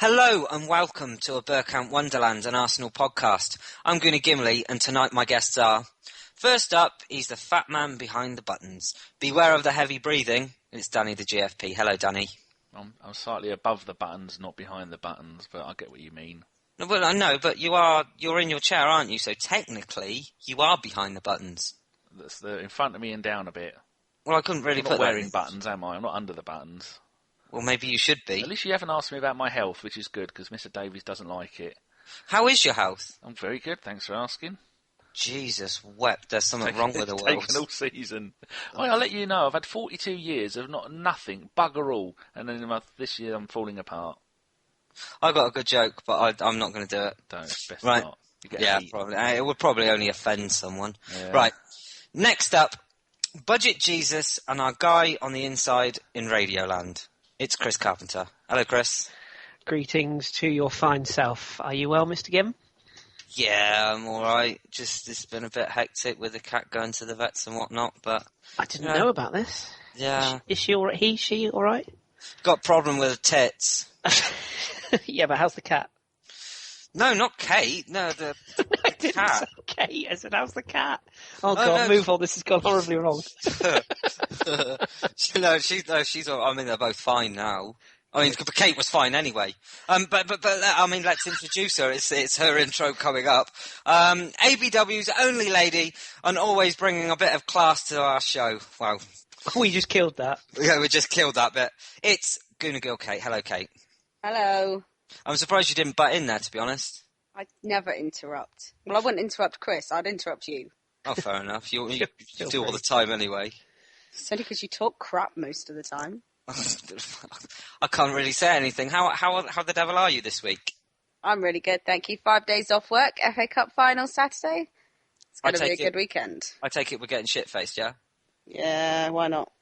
Hello and welcome to a Bergkamp Wonderland, an Arsenal podcast. I'm Gimli, and tonight my guests are... First up, he's the fat man behind the buttons. Beware of the heavy breathing. It's Danny the GFP. Hello, Danny. I'm slightly above the buttons, not behind the buttons, but I get what you mean. No, well, I know, but you're in your chair, aren't you? So technically, you are behind the buttons. That's in front of me and down a bit. Well, I couldn't really I'm put not that wearing buttons, am I? I'm not under the buttons. Well, maybe you should be. At least you haven't asked me about my health, which is good, because Mr. Davies doesn't like it. How is your health? I'm very good, thanks for asking. Jesus wept, there's something wrong with the world. Taken all season. I'll let you know, I've had 42 years of nothing, bugger all, and then this year I'm falling apart. I got a good joke, but I'm not going to do it. Don't, best right. not. You get yeah, hate. probably. It would probably only offend someone. Yeah. Right. Next up, Budget Jesus and our guy on the inside in Radioland. It's Kris Carpenter. Hello, Kris. Greetings to your fine self. Are you well, Mr. Gim? Yeah, I'm all right. Just it's been a bit hectic with the cat going to the vets and whatnot, but I didn't know about this. Yeah. Is she all right? She all right? Got a problem with the tits. Yeah, but how's the cat? No, not Kate. No, the I didn't cat. say Kate. I said, how's the cat? Oh, God, move on. This has gone horribly wrong. She's all, I mean, they're both fine now. I mean, Kate was fine anyway. But I mean, let's introduce her. It's her intro coming up. ABW's only lady and always bringing a bit of class to our show. Wow. We just killed that. Yeah, we just killed that bit. It's Gooner Girl Kate. Hello, Kate. Hello. I'm surprised you didn't butt in there, to be honest. I never interrupt. Well, I wouldn't interrupt Kris. I'd interrupt you. Oh, fair enough. You do all the time anyway. It's only because you talk crap most of the time. I can't really say anything. How the devil are you this week? I'm really good, thank you. 5 days off work, FA Cup final Saturday. It's going to be a good weekend. I take it we're getting shit-faced, yeah? Yeah, why not?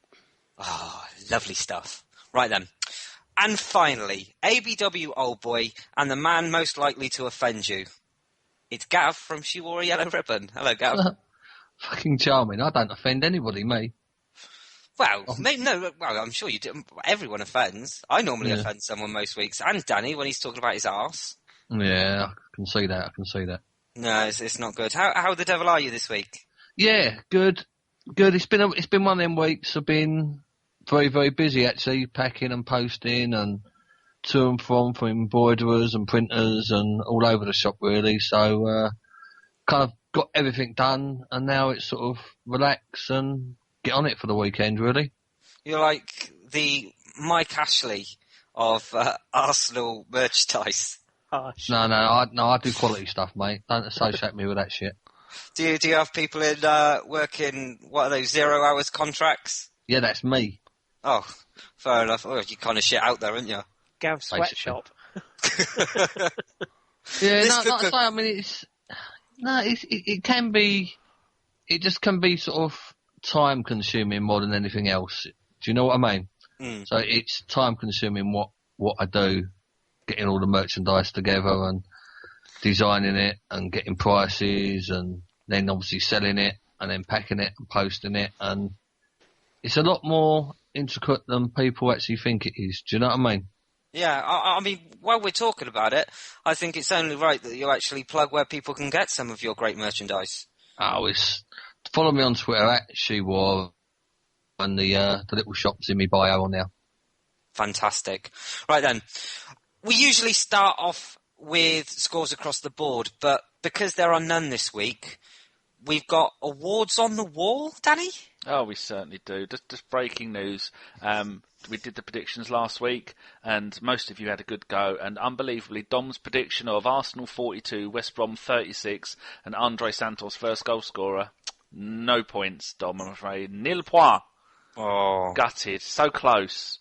Oh, lovely stuff. Right then. And finally, ABW old boy and the man most likely to offend you. It's Gav from She Wore a Yellow Ribbon. Hello, Gav. Fucking charming. I don't offend anybody, me. Well, I'm sure you do. Everyone offends. I normally offend someone most weeks. And Danny, when he's talking about his arse. Yeah, I can see that. No, it's not good. How the devil are you this week? Yeah, good. It's been one of them weeks. I've been very, very busy, actually, packing and posting and to and from embroiderers and printers and all over the shop, really. So, kind of got everything done, and now it's sort of relax and get on it for the weekend, really. You're like the Mike Ashley of Arsenal merchandise. Harsh. No, I do quality stuff, mate. Don't associate me with that shit. Do you have people in working, what are those, 0 hours contracts? Yeah, that's me. Oh, fair enough. Oh, you kind of shit out there, aren't you? Gav's sweatshop. Yeah, like I say, I mean, it can be, it just can be sort of time consuming more than anything else. Do you know what I mean? Mm. So it's time consuming what I do, getting all the merchandise together and designing it and getting prices and then obviously selling it and then packing it and posting it, and it's a lot more intricate than people actually think it is. Do you know what I mean? Yeah, I mean, while we're talking about it, I think it's only right that you actually plug where people can get some of your great merchandise. Oh, follow me on Twitter at SheWore and the little shops in my bio on there. Fantastic. Right then, we usually start off with scores across the board, but because there are none this week, we've got awards on the wall, Danny? Oh, we certainly do. Just breaking news. We did the predictions last week, and most of you had a good go. And unbelievably, Dom's prediction of Arsenal 42, West Brom 36, and Andre Santos first goal scorer. No points, Dom, I'm afraid. Nil points. Oh. Gutted. So close.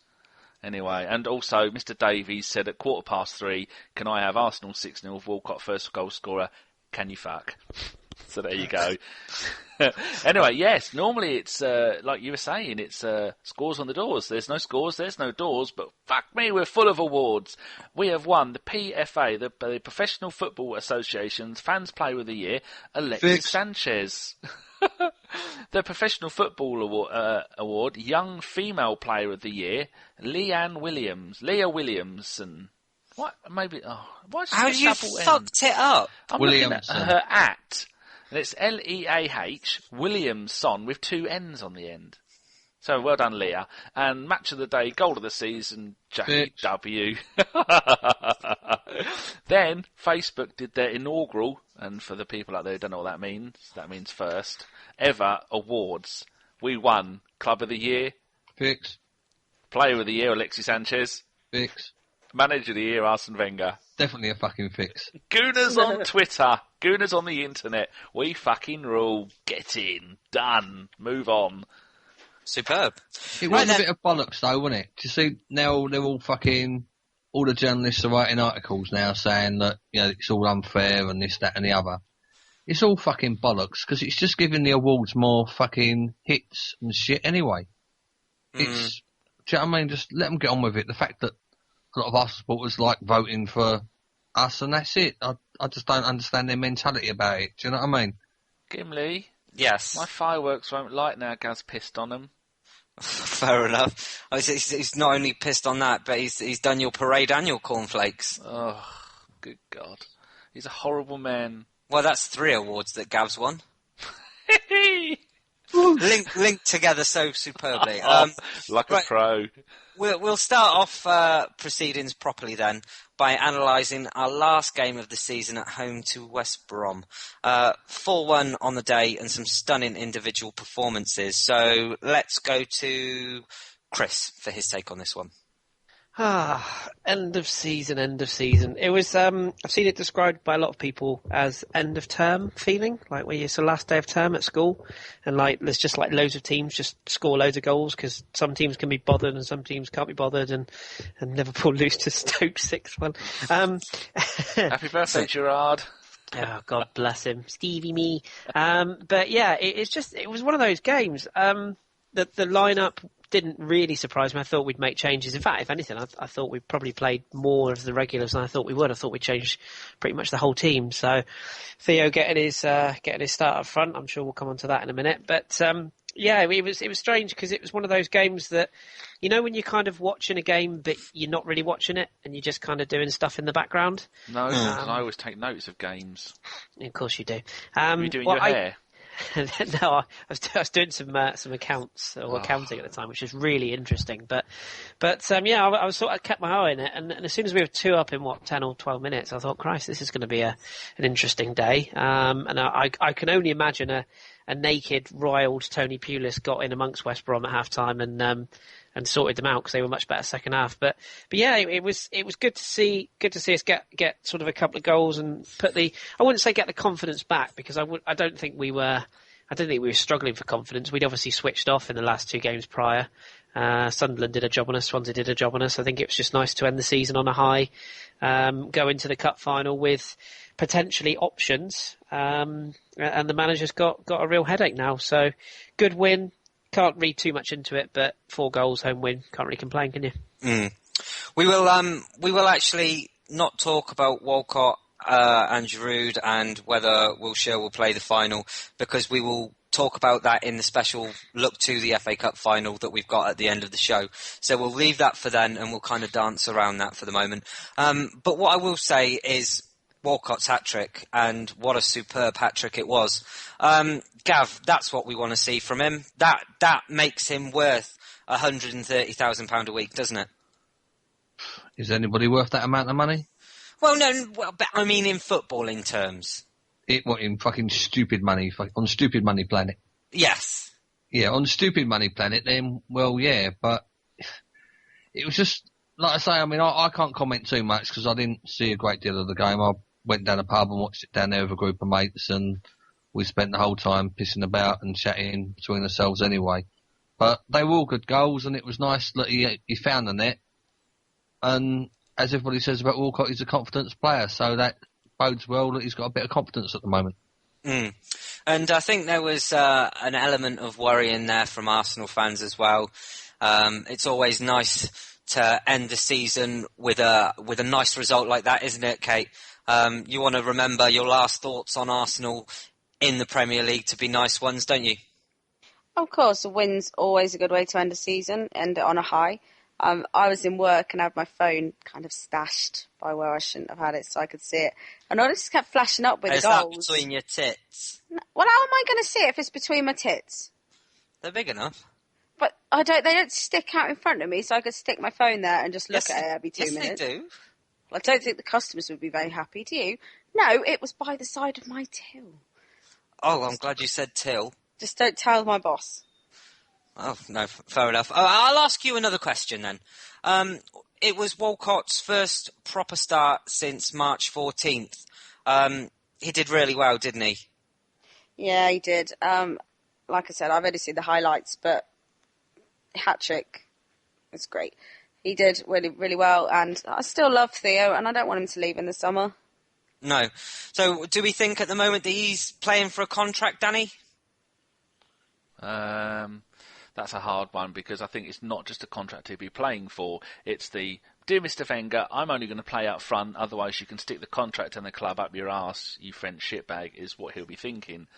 Anyway, and also Mr. Davies said at 3:15, can I have Arsenal 6-0, Walcott first goal scorer? Can you fuck? So there you go. Anyway, yes, normally it's, like you were saying, it's scores on the doors. There's no scores, there's no doors, but fuck me, we're full of awards. We have won the PFA, the Professional Football Association's Fans Player of the Year, Alexis Sanchez. The Professional Football Award, Young Female Player of the Year, Leah Williamson. What? Maybe. Oh, why? How Just you double N? fucked it up? I'm looking at Williamson. her at, and it's Leah Williamson with 2 N's on the end. So well done, Leah. And match of the day, goal of the season, Jackie Bitch. W. Then Facebook did their inaugural, and for the people out there who don't know what that means first ever awards. We won Club of the Year, Fix. Player of the Year, Alexis Sanchez, Fix. Manager of the Year, Arsene Wenger. Definitely a fucking fix. Gooners on Twitter, Gooners on the internet. We fucking rule. Get in. Done. Move on. Superb. It Right was then. a bit of bollocks though, wasn't it? Do you see, now they're all fucking, all the journalists are writing articles now saying that, it's all unfair and this, that and the other. It's all fucking bollocks, because it's just giving the awards more fucking hits and shit anyway. It's, do you know what I mean? Just let them get on with it. The fact that a lot of us supporters like voting for us and that's it. I just don't understand their mentality about it. Do you know what I mean? Gimli, Yes. my fireworks won't light now. Gaz pissed on them. Fair enough. He's not only pissed on that, but he's done your parade and your cornflakes. Oh, good God. He's a horrible man. Well, that's 3 awards that Gav's won. Linked together so superbly. Like a right. pro. We'll start off proceedings properly then by analysing our last game of the season at home to West Brom. 4-1 on the day and some stunning individual performances. So let's go to Kris for his take on this one. End of season. It was, I've seen it described by a lot of people as end of term feeling, like where it's the last day of term at school, and like there's just like loads of teams just score loads of goals because some teams can be bothered and some teams can't be bothered, and Liverpool lose to Stoke 6-1. Happy birthday, Gerard. Oh, God bless him. Stevie me. But yeah, it was one of those games. The lineup didn't really surprise me. I thought we'd make changes. In fact, if anything, I thought we probably played more of the regulars than I thought we would. I thought we'd change pretty much the whole team. So Theo getting his start up front. I'm sure we'll come on to that in a minute. But yeah, it was strange because it was one of those games that, when you're kind of watching a game but you're not really watching it and you're just kind of doing stuff in the background. No, because I always take notes of games. Of course you do. Are you doing your hair? No, I was doing some accounts or accounting at the time, which was really interesting. But yeah, I was sort of kept my eye on it, and as soon as we were 2 up in 10 or 12 minutes, I thought, Christ, this is going to be an interesting day. And I can only imagine a naked, riled Tony Pulis got in amongst West Brom at half time and sorted them out because they were much better second half. But yeah, it was good to see us get sort of a couple of goals and I wouldn't say get the confidence back, because I don't think we were struggling for confidence. We'd obviously switched off in the last 2 games prior. Sunderland did a job on us, Swansea did a job on us. I think it was just nice to end the season on a high, go into the cup final with potentially options, and the manager's got a real headache now. So good win. Can't read too much into it, but 4 goals, home win. Can't really complain, can you? We will actually not talk about Walcott and Giroud and whether Wilshere will play the final, because we will talk about that in the special look to the FA Cup final that we've got at the end of the show. So we'll leave that for then, and we'll kind of dance around that for the moment. But what I will say is Walcott's hat-trick, and what a superb hat-trick it was. Gav, that's what we want to see from him. That makes him worth £130,000 a week, doesn't it? Is anybody worth that amount of money? Well, no, but I mean in footballing terms. In fucking stupid money, on Stupid Money Planet? Yes. Yeah, on Stupid Money Planet, then, well, yeah, but it was just, like I say, I mean, I can't comment too much because I didn't see a great deal of the game. I went down a pub and watched it down there with a group of mates, and we spent the whole time pissing about and chatting between ourselves anyway. But they were all good goals, and it was nice that he found the net. And as everybody says about Walcott, he's a confidence player, so that bodes well that he's got a bit of confidence at the moment. And I think there was an element of worry in there from Arsenal fans as well. It's always nice to end the season with a nice result like that, isn't it, Kate? You want to remember your last thoughts on Arsenal in the Premier League to be nice ones, don't you? Of course, a win's always a good way to end a season, end it on a high. I was in work and I had my phone kind of stashed by where I shouldn't have had it so I could see it. And I just kept flashing up with the Is that goals. between your tits? Well, how am I going to see it if it's between my tits? They're big enough. But they don't stick out in front of me, so I could stick my phone there and just look at it every 2 minutes. Yes, they do. Well, I don't think the customers would be very happy, do you? No, it was by the side of my till. Oh, I'm glad you said till. Just don't tell my boss. Oh, no, fair enough. I'll ask you another question then. It was Walcott's first proper start since March 14th. He did really well, didn't he? Yeah, he did. Like I said, I've only seen the highlights, but hat-trick. It's great. He did really, really well, and I still love Theo, and I don't want him to leave in the summer. No. So, do we think at the moment that he's playing for a contract, Danny? That's a hard one because I think it's not just a contract he'll be playing for. It's the, dear Mr. Wenger, I'm only going to play up front, otherwise you can stick the contract and the club up your arse, you French shitbag, is what he'll be thinking.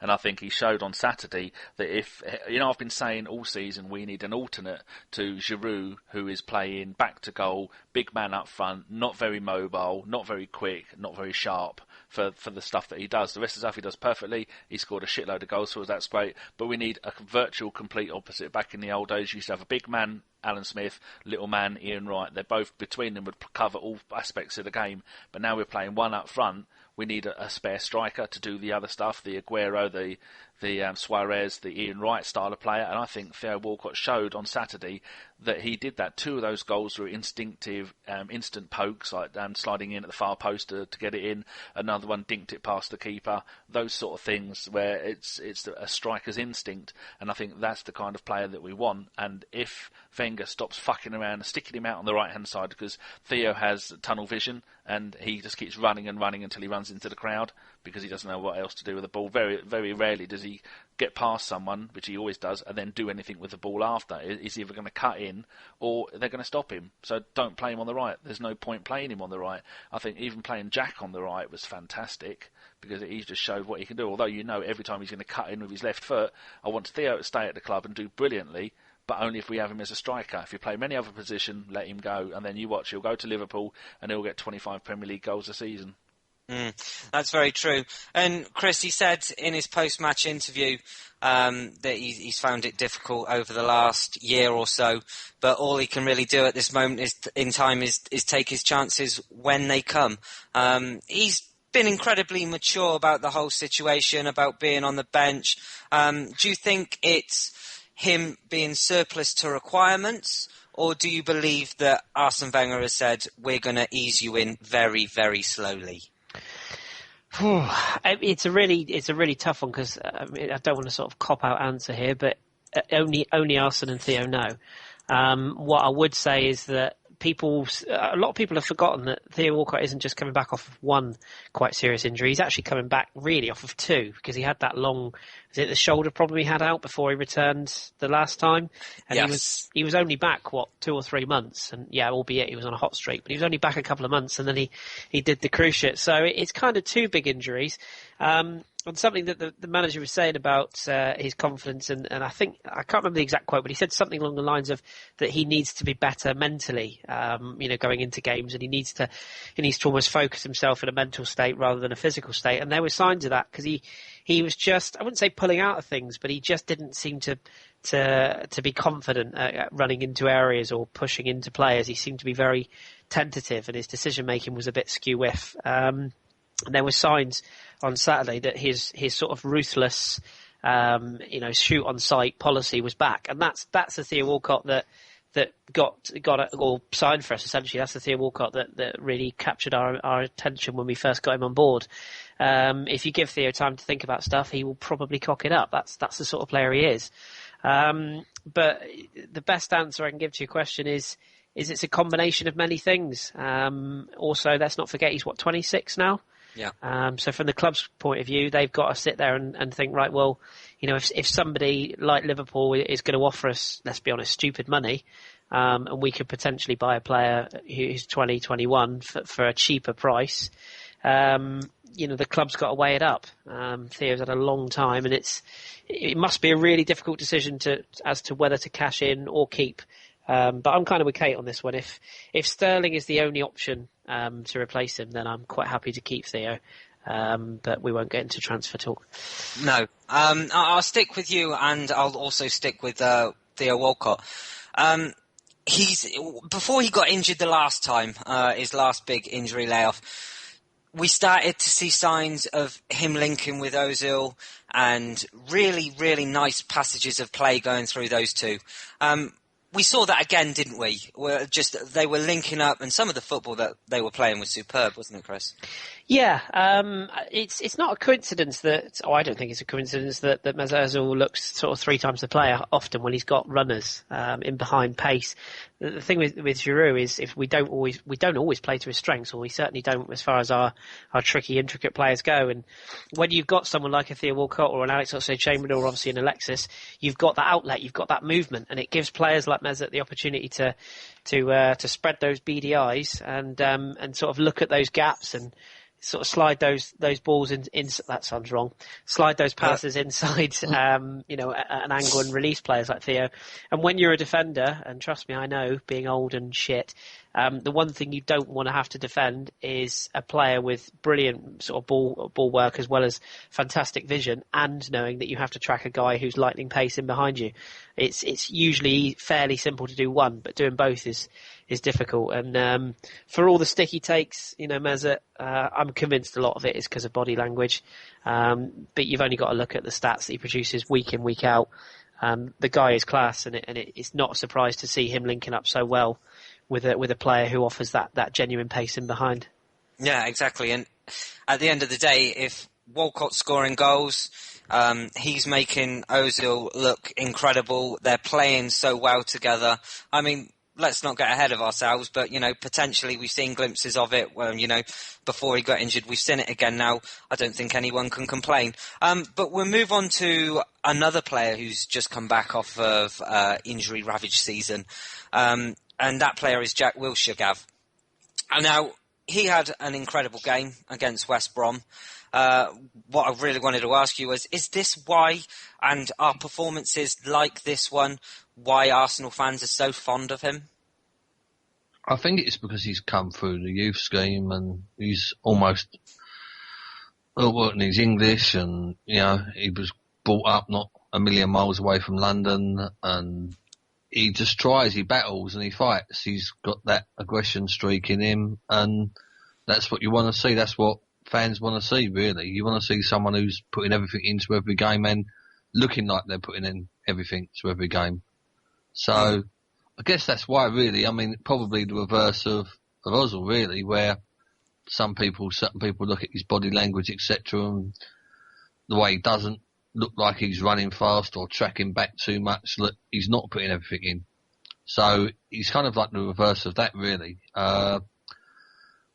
And I think he showed on Saturday that if, I've been saying all season we need an alternate to Giroud, who is playing back to goal, big man up front, not very mobile, not very quick, not very sharp for the stuff that he does. The rest of the stuff he does perfectly. He scored a shitload of goals, so that's great. But we need a virtual complete opposite. Back in the old days, you used to have a big man, Alan Smith, little man, Ian Wright. They're both, between them, would cover all aspects of the game. But now we're playing one up front. We need a spare striker to do the other stuff, the Aguero, the Suarez, the Ian Wright style of player. And I think Theo Walcott showed on Saturday that he did that. 2 of those goals were instinctive, instant pokes, like sliding in at the far post to get it in. Another one dinked it past the keeper. Those sort of things where it's a striker's instinct. And I think that's the kind of player that we want. And if Wenger stops fucking around and sticking him out on the right-hand side, because Theo has tunnel vision and he just keeps running and running until he runs into the crowd because he doesn't know what else to do with the ball. Very, very rarely does he get past someone, which he always does, and then do anything with the ball after. He's either going to cut in or they're going to stop him. So don't play him on the right. There's no point playing him on the right. I think even playing Jack on the right was fantastic because he just showed what he can do. Although every time he's going to cut in with his left foot, I want Theo to stay at the club and do brilliantly, but only if we have him as a striker. If you play him any other position, let him go, and then you watch, he'll go to Liverpool and he'll get 25 Premier League goals a season. That's very true. And Kris, he said in his post-match interview that he's found it difficult over the last year or so, but all he can really do at this moment is take his chances when they come. He's been incredibly mature about the whole situation, about being on the bench. Do you think it's him being surplus to requirements, or do you believe that Arsene Wenger has said, we're going to ease you in very, very slowly? It's a really tough one because I don't want to sort of cop-out answer here, but only Arsene and Theo know. What I would say is that a lot of people have forgotten that Theo Walcott isn't just coming back off of one quite serious injury. He's actually coming back really off of 2 because he had that long, is it the shoulder problem he had out before he returned the last time? And yes. He was only back, 2 or 3 months? And yeah, albeit he was on a hot streak, but he was only back a couple of months and then he did the cruise ship. So it's kind of 2 big injuries. And something that the manager was saying about his confidence, and I think, I can't remember the exact quote, but he said something along the lines of that he needs to be better mentally, going into games, and he needs to almost focus himself in a mental state rather than a physical state. And there were signs of that because he was just, I wouldn't say pulling out of things, but he just didn't seem to be confident at running into areas or pushing into players. He seemed to be very tentative, and his decision making was a bit skew-whiff. And there were signs on Saturday that his sort of ruthless, shoot on sight policy was back, and that's the Theo Walcott that got it all signed for us. Essentially, that's the Theo Walcott that really captured our attention when we first got him on board. If you give Theo time to think about stuff, he will probably cock it up. That's the sort of player he is. But the best answer I can give to your question is it's a combination of many things. Also, let's not forget he's 26 now. Yeah. So from the club's point of view, they've got to sit there and think, right, well, if somebody like Liverpool is going to offer us, let's be honest, stupid money, and we could potentially buy a player who's 20, 21 for a cheaper price, the club's got to weigh it up. Theo's had a long time, and it must be a really difficult decision as to whether to cash in or keep. But I'm kind of with Kate on this one. If Sterling is the only option to replace him, then I'm quite happy to keep Theo. But we won't get into transfer talk. No. I'll stick with you, and I'll also stick with Theo Walcott. Before he got injured the last time, his last big injury layoff, we started to see signs of him linking with Ozil and really, really nice passages of play going through those two. We saw that again, didn't we? They were linking up, and some of the football that they were playing was superb, wasn't it, Kris? Yeah, it's not a coincidence that, I don't think it's a coincidence that Mesut Ozil looks sort of 3 times the player often when he's got runners in behind pace. The thing with Giroud is if we don't always play to his strengths, or we certainly don't as far as our tricky, intricate players go. And when you've got someone like a Theo Walcott or an Alex Oxlade-Chamberlain or obviously an Alexis, you've got that outlet, you've got that movement, and it gives players like Mesut the opportunity to spread those beady eyes and sort of look at those gaps and sort of slide those balls in. That sounds wrong. Slide those passes inside, at an angle and release players like Theo. And when you're a defender, and trust me, I know, being old and shit, the one thing you don't want to have to defend is a player with brilliant sort of ball work as well as fantastic vision, and knowing that you have to track a guy who's lightning pace in behind you. It's usually fairly simple to do one, but doing both is difficult. And for all the stick he takes, Mesut, I'm convinced a lot of it is because of body language. But you've only got to look at the stats that he produces week in, week out. The guy is class, and it's not a surprise to see him linking up so well with a player who offers that genuine pace in behind. Yeah, exactly. And at the end of the day, if Walcott's scoring goals, he's making Ozil look incredible. They're playing so well together. I mean, let's not get ahead of ourselves, but, potentially we've seen glimpses of it when, before he got injured. We've seen it again now. I don't think anyone can complain. But we'll move on to another player who's just come back off of injury-ravaged season. And that player is Jack Wilshere. And now, he had an incredible game against West Brom. What I really wanted to ask you was, is this why, and are performances like this one, why Arsenal fans are so fond of him? I think it's because he's come through the youth scheme and he's almost, and he's English, and, he was brought up not a million miles away from London, and he just tries, he battles and he fights. He's got that aggression streak in him, and that's what you want to see. That's what fans want to see, really. You want to see someone who's putting everything into every game and looking like they're putting in everything to every game. So, I guess that's why, really. I mean, probably the reverse of Ozil, really, where certain people look at his body language, etc., and the way he doesn't look like he's running fast or tracking back too much, look, he's not putting everything in. So, he's kind of like the reverse of that, really.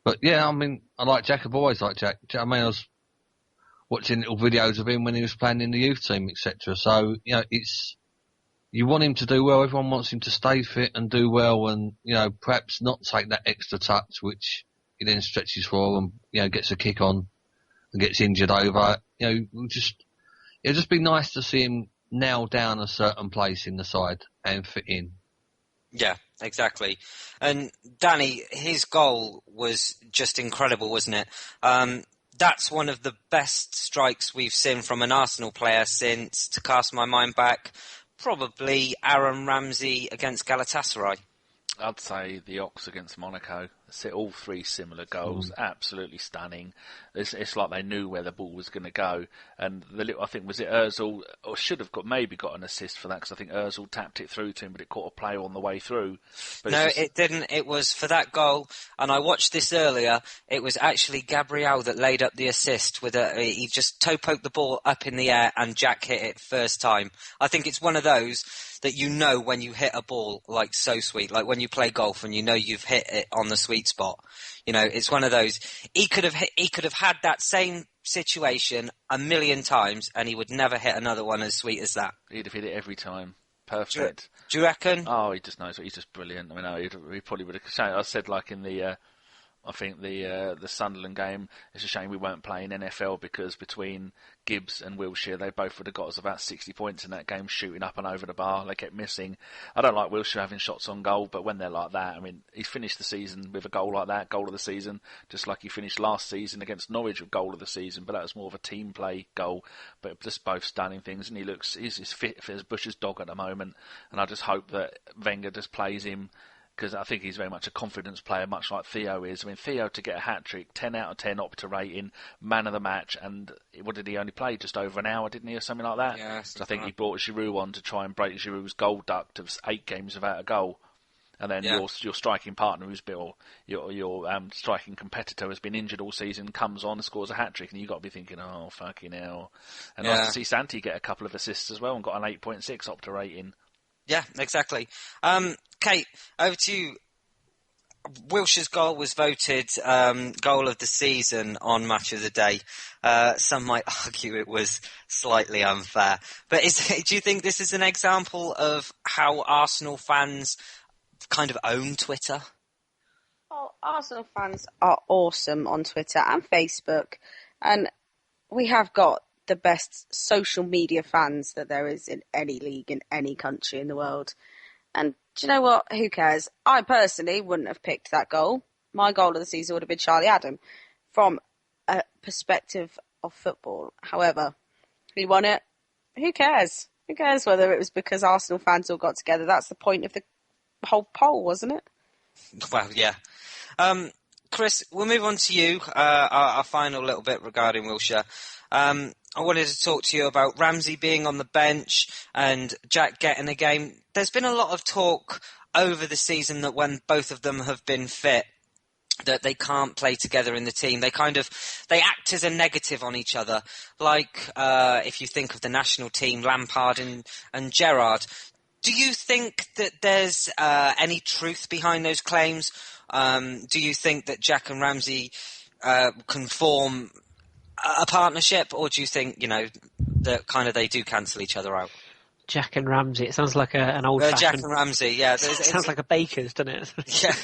But yeah, I mean, I like Jack. I've always liked Jack. I mean, I was watching little videos of him when he was playing in the youth team, etc. So, you want him to do well. Everyone wants him to stay fit and do well, and, perhaps not take that extra touch, which he then stretches for and, gets a kick on and gets injured over. It'll just be nice to see him nail down a certain place in the side and fit in. Yeah, exactly. And Danny, his goal was just incredible, wasn't it? That's one of the best strikes we've seen from an Arsenal player since, to cast my mind back, probably Aaron Ramsey against Galatasaray. I'd say the Ox against Monaco. All 3 similar goals, absolutely stunning. It's like they knew where the ball was going to go. And I think, was it Ozil, or should have maybe got an assist for that, because I think Ozil tapped it through to him, but it caught a player on the way through. But no, it didn't. It was for that goal, and I watched this earlier. It was actually Gabriel that laid up the assist he just toe poked the ball up in the air, and Jack hit it first time. I think it's one of those that when you hit a ball like so sweet, like when you play golf and you've hit it on the sweet spot. It's one of those. He could have had that same situation a million times, and he would never hit another one as sweet as that. He'd have hit it every time. Perfect. Do you reckon? Oh, he just knows. He's just brilliant. I mean, he probably would have. I said, like in the. I think the Sunderland game, it's a shame we weren't playing NFL, because between Gibbs and Wilshere, they both would have got us about 60 points in that game, shooting up and over the bar. They kept missing. I don't like Wilshere having shots on goal, but when they're like that, I mean, he finished the season with a goal like that, goal of the season, just like he finished last season against Norwich with goal of the season, but that was more of a team play goal. But just both stunning things, and he's as fit as Bush's dog at the moment, and I just hope that Wenger just plays him, because I think he's very much a confidence player, much like Theo is. I mean, Theo, to get a hat-trick, 10 out of 10 Opta rating, man of the match, and what did he only play? Just over an hour, didn't he, or something like that? Yeah, so I think he brought Giroud on to try and break Giroud's goal duct of 8 games without a goal. And then your striking partner, who's been, your striking competitor, has been injured all season, comes on and scores a hat-trick, and you've got to be thinking, oh, fucking hell. And nice to see Santi get a couple of assists as well and got an 8.6 Opta rating. Yeah, exactly. Kate, over to you. Wilshere's goal was voted goal of the season on Match of the Day. Some might argue it was slightly unfair. But do you think this is an example of how Arsenal fans kind of own Twitter? Well, Arsenal fans are awesome on Twitter and Facebook. And we have got the best social media fans that there is in any league in any country in the world. And do you know what? Who cares? I personally wouldn't have picked that goal. My goal of the season would have been Charlie Adam from a perspective of football. However, he won it. Who cares? Who cares whether it was because Arsenal fans all got together? That's the point of the whole poll, wasn't it? Well, yeah. Kris, we'll move on to you, our final little bit regarding Wilshere. I wanted to talk to you about Ramsey being on the bench and Jack getting a game. There's been a lot of talk over the season that when both of them have been fit, that they can't play together in the team. They act as a negative on each other. Like, if you think of the national team, Lampard and Gerrard. Do you think that there's any truth behind those claims? Do you think that Jack and Ramsey can form a partnership, or do you think, that kind of they do cancel each other out? Jack and Ramsey. It sounds like an old-fashioned... Jack and Ramsey, yeah. It sounds like a baker's, doesn't it? Yeah.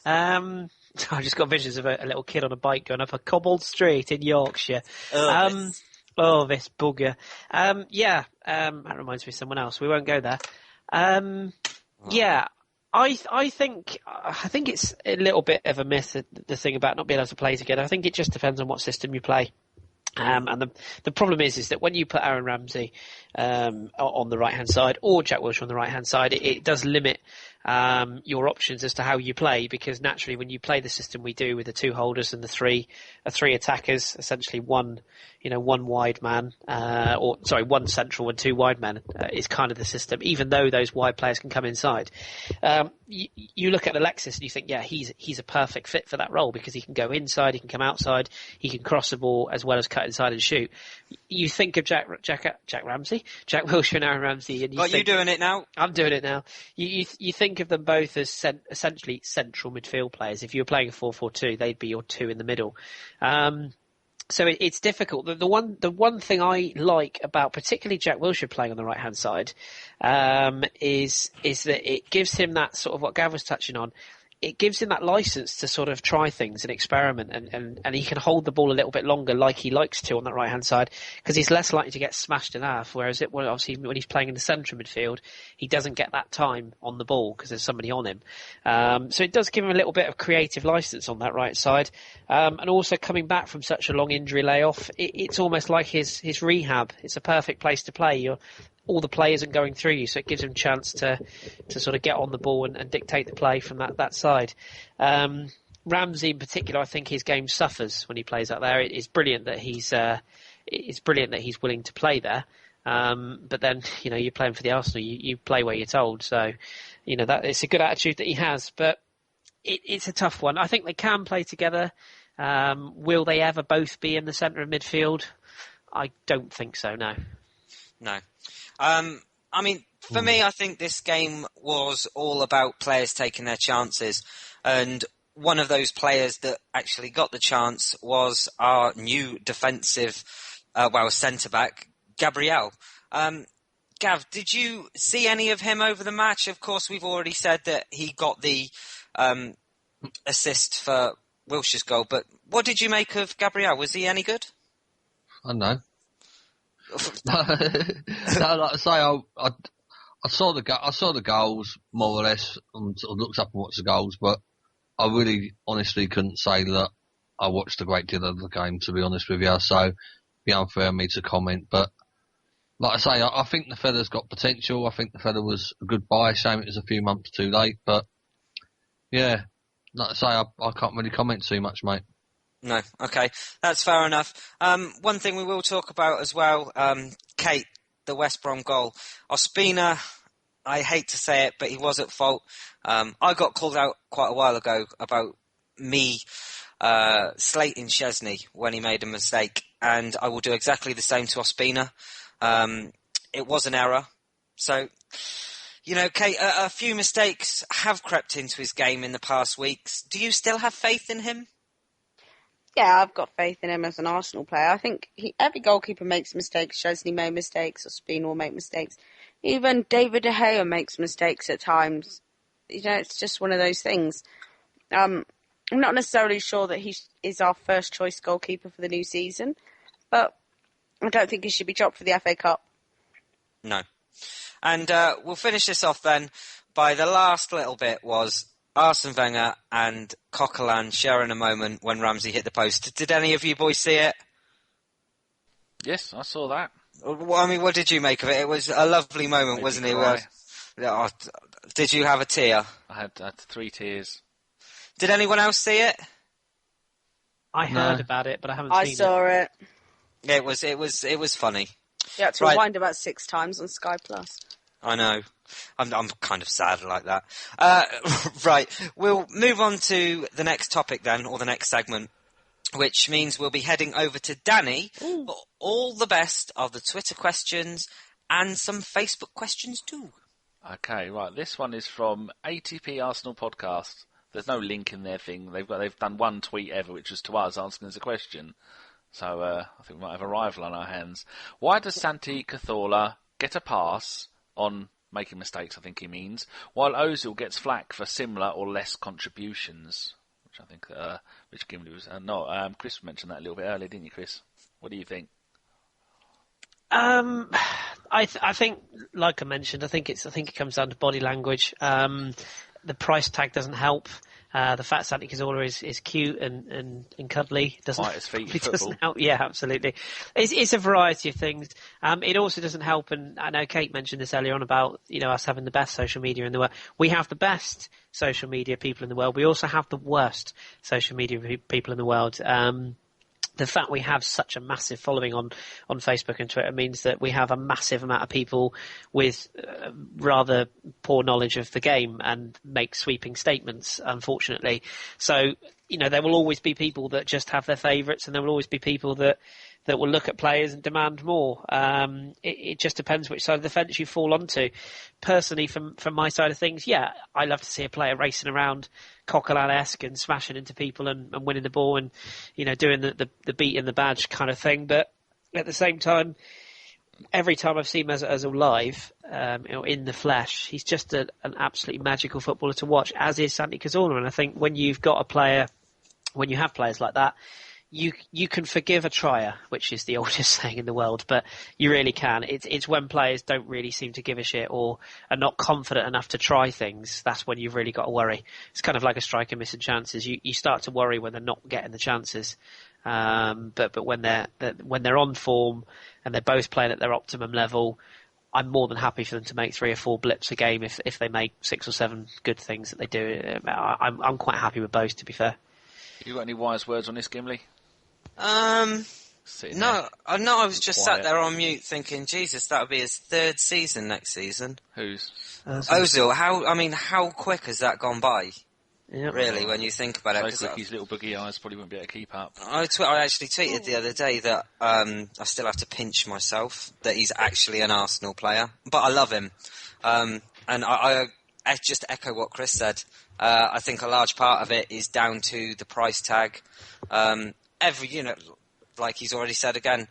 I just got visions of a little kid on a bike going up a cobbled street in Yorkshire. This bugger. That reminds me of someone else. We won't go there. Yeah, I think it's a little bit of a myth, the thing about not being able to play together. I think it just depends on what system you play. And the problem is that when you put Aaron Ramsey on the right hand side or Jack Wilshere on the right hand side, it does limit your options as to how you play, because naturally when you play the system we do with the 2 holders and the three attackers, essentially one wide man, one central and 2 wide men is kind of the system, even though those wide players can come inside. You look at Alexis and you think, yeah, he's a perfect fit for that role, because he can go inside, he can come outside, he can cross the ball as well as cut inside and shoot. You think of Jack Ramsey, Jack Wilshere and Aaron Ramsey, and you doing it now? I'm doing it now. You think of them both as essentially central midfield players. If you were playing a 4-4-2, they'd be your 2 in the middle. So it's difficult. The one thing I like about particularly Jack Wilshere playing on the right hand side is that it gives him that sort of what Gav was touching on. It gives him that license to sort of try things and experiment, and he can hold the ball a little bit longer like he likes to on that right-hand side, because he's less likely to get smashed in half, whereas obviously when he's playing in the centre midfield, he doesn't get that time on the ball because there's somebody on him. So it does give him a little bit of creative license on that right side. And also coming back from such a long injury layoff, it's almost like his rehab. It's a perfect place to play. All the players are going through you, so it gives him a chance to sort of get on the ball and dictate the play from that side. Ramsey in particular, I think his game suffers when he plays out there. It's brilliant that he's willing to play there. But then, you're playing for the Arsenal, you play where you're told. So, that it's a good attitude that he has, but it's a tough one. I think they can play together. Will they ever both be in the centre of midfield? I don't think so, no. No. For me, I think this game was all about players taking their chances. And one of those players that actually got the chance was our new defensive, centre-back, Gabriel. Gav, did you see any of him over the match? Of course, we've already said that he got the assist for Wilshere's goal, but what did you make of Gabriel? Was he any good? I know. No, like I say, I saw the goals more or less, and sort of looked up and watched the goals, but I really, honestly, couldn't say that I watched a great deal of the game, to be honest with you. So, it'd be unfair of me to comment. But like I say, I think the fella's got potential. I think the fella was a good buy. Shame it was a few months too late. But yeah, like I say, I can't really comment too much, mate. No, okay, that's fair enough. One thing we will talk about as well, Kate, the West Brom goal. Ospina, I hate to say it, but he was at fault. I got called out quite a while ago about me slating Chesney when he made a mistake, and I will do exactly the same to Ospina. It was an error. So, you know, Kate, a few mistakes have crept into his game in the past weeks. Do you still have faith in him? Yeah, I've got faith in him as an Arsenal player. I think every goalkeeper makes mistakes. Chesney made mistakes, or Ospina will make mistakes. Even David De Gea makes mistakes at times. You know, it's just one of those things. I'm not necessarily sure that he is our first choice goalkeeper for the new season, but I don't think he should be dropped for the FA Cup. No. And we'll finish this off then by the last little bit was Arsene Wenger and Coquelin sharing a moment when Ramsey hit the post. Did any of you boys see it? Yes, I saw that. Well, I mean, what did you make of it? It was a lovely moment, Made wasn't me it? cry. Did you have a tear? I had 3 tears. Did anyone else see it? I heard about it, but I haven't I seen it. saw it. Yeah, it was funny. You had to Right. rewind about 6 times on Sky Plus. I know. I'm kind of sad like that. Right, we'll move on to the next topic then, or the next segment, which means we'll be heading over to Danny for all the best of the Twitter questions and some Facebook questions too. Okay, right. This one is from ATP Arsenal Podcast. There's no link in their thing. They've done one tweet ever, which was to us asking us a question. So I think we might have a rival on our hands. Why does Santi Cazorla get a pass on making mistakes, I think he means, while Ozil gets flack for similar or less contributions? Which I think, which Gimli was, Kris mentioned that a little bit earlier, didn't you, Kris? What do you think? I think, like I mentioned, I think it comes down to body language. The price tag doesn't help. The fact Santi Cazorla is cute and cuddly doesn't help. Yeah, absolutely. It's a variety of things. It also doesn't help, and I know Kate mentioned this earlier on about us having the best social media in the world. We have the best social media people in the world. We also have the worst social media people in the world. The fact we have such a massive following on Facebook and Twitter means that we have a massive amount of people with rather poor knowledge of the game and make sweeping statements, unfortunately. So, there will always be people that just have their favourites, and there will always be people that will look at players and demand more. It just depends which side of the fence you fall onto. Personally, from my side of things, yeah, I love to see a player racing around Coquelin-esque and smashing into people and winning the ball and, doing the beat in the badge kind of thing. But at the same time, every time I've seen him as a live, in the flesh, he's just an absolutely magical footballer to watch, as is Santi Cazorla. And I think when you have players like that, you can forgive a trier, which is the oldest saying in the world, but you really can. It's when players don't really seem to give a shit or are not confident enough to try things. That's when you've really got to worry. It's kind of like a striker missing chances. You start to worry when they're not getting the chances. But when they're on form and they're both playing at their optimum level, I'm more than happy for them to make 3 or 4 blips a game if they make 6 or 7 good things that they do. I'm quite happy with both, to be fair. You got any wise words on this, Gimli? No, I was just sat there on mute thinking, Jesus, that'll be his 3rd season next season. Whose? Ozil. How quick has that gone by? Yep. Really, when you think about it. So quick, his little boogie eyes probably wouldn't be able to keep up. I actually tweeted the other day that I still have to pinch myself that he's actually an Arsenal player, but I love him. And I just echo what Kris said. I think a large part of it is down to the price tag. Like he's already said again,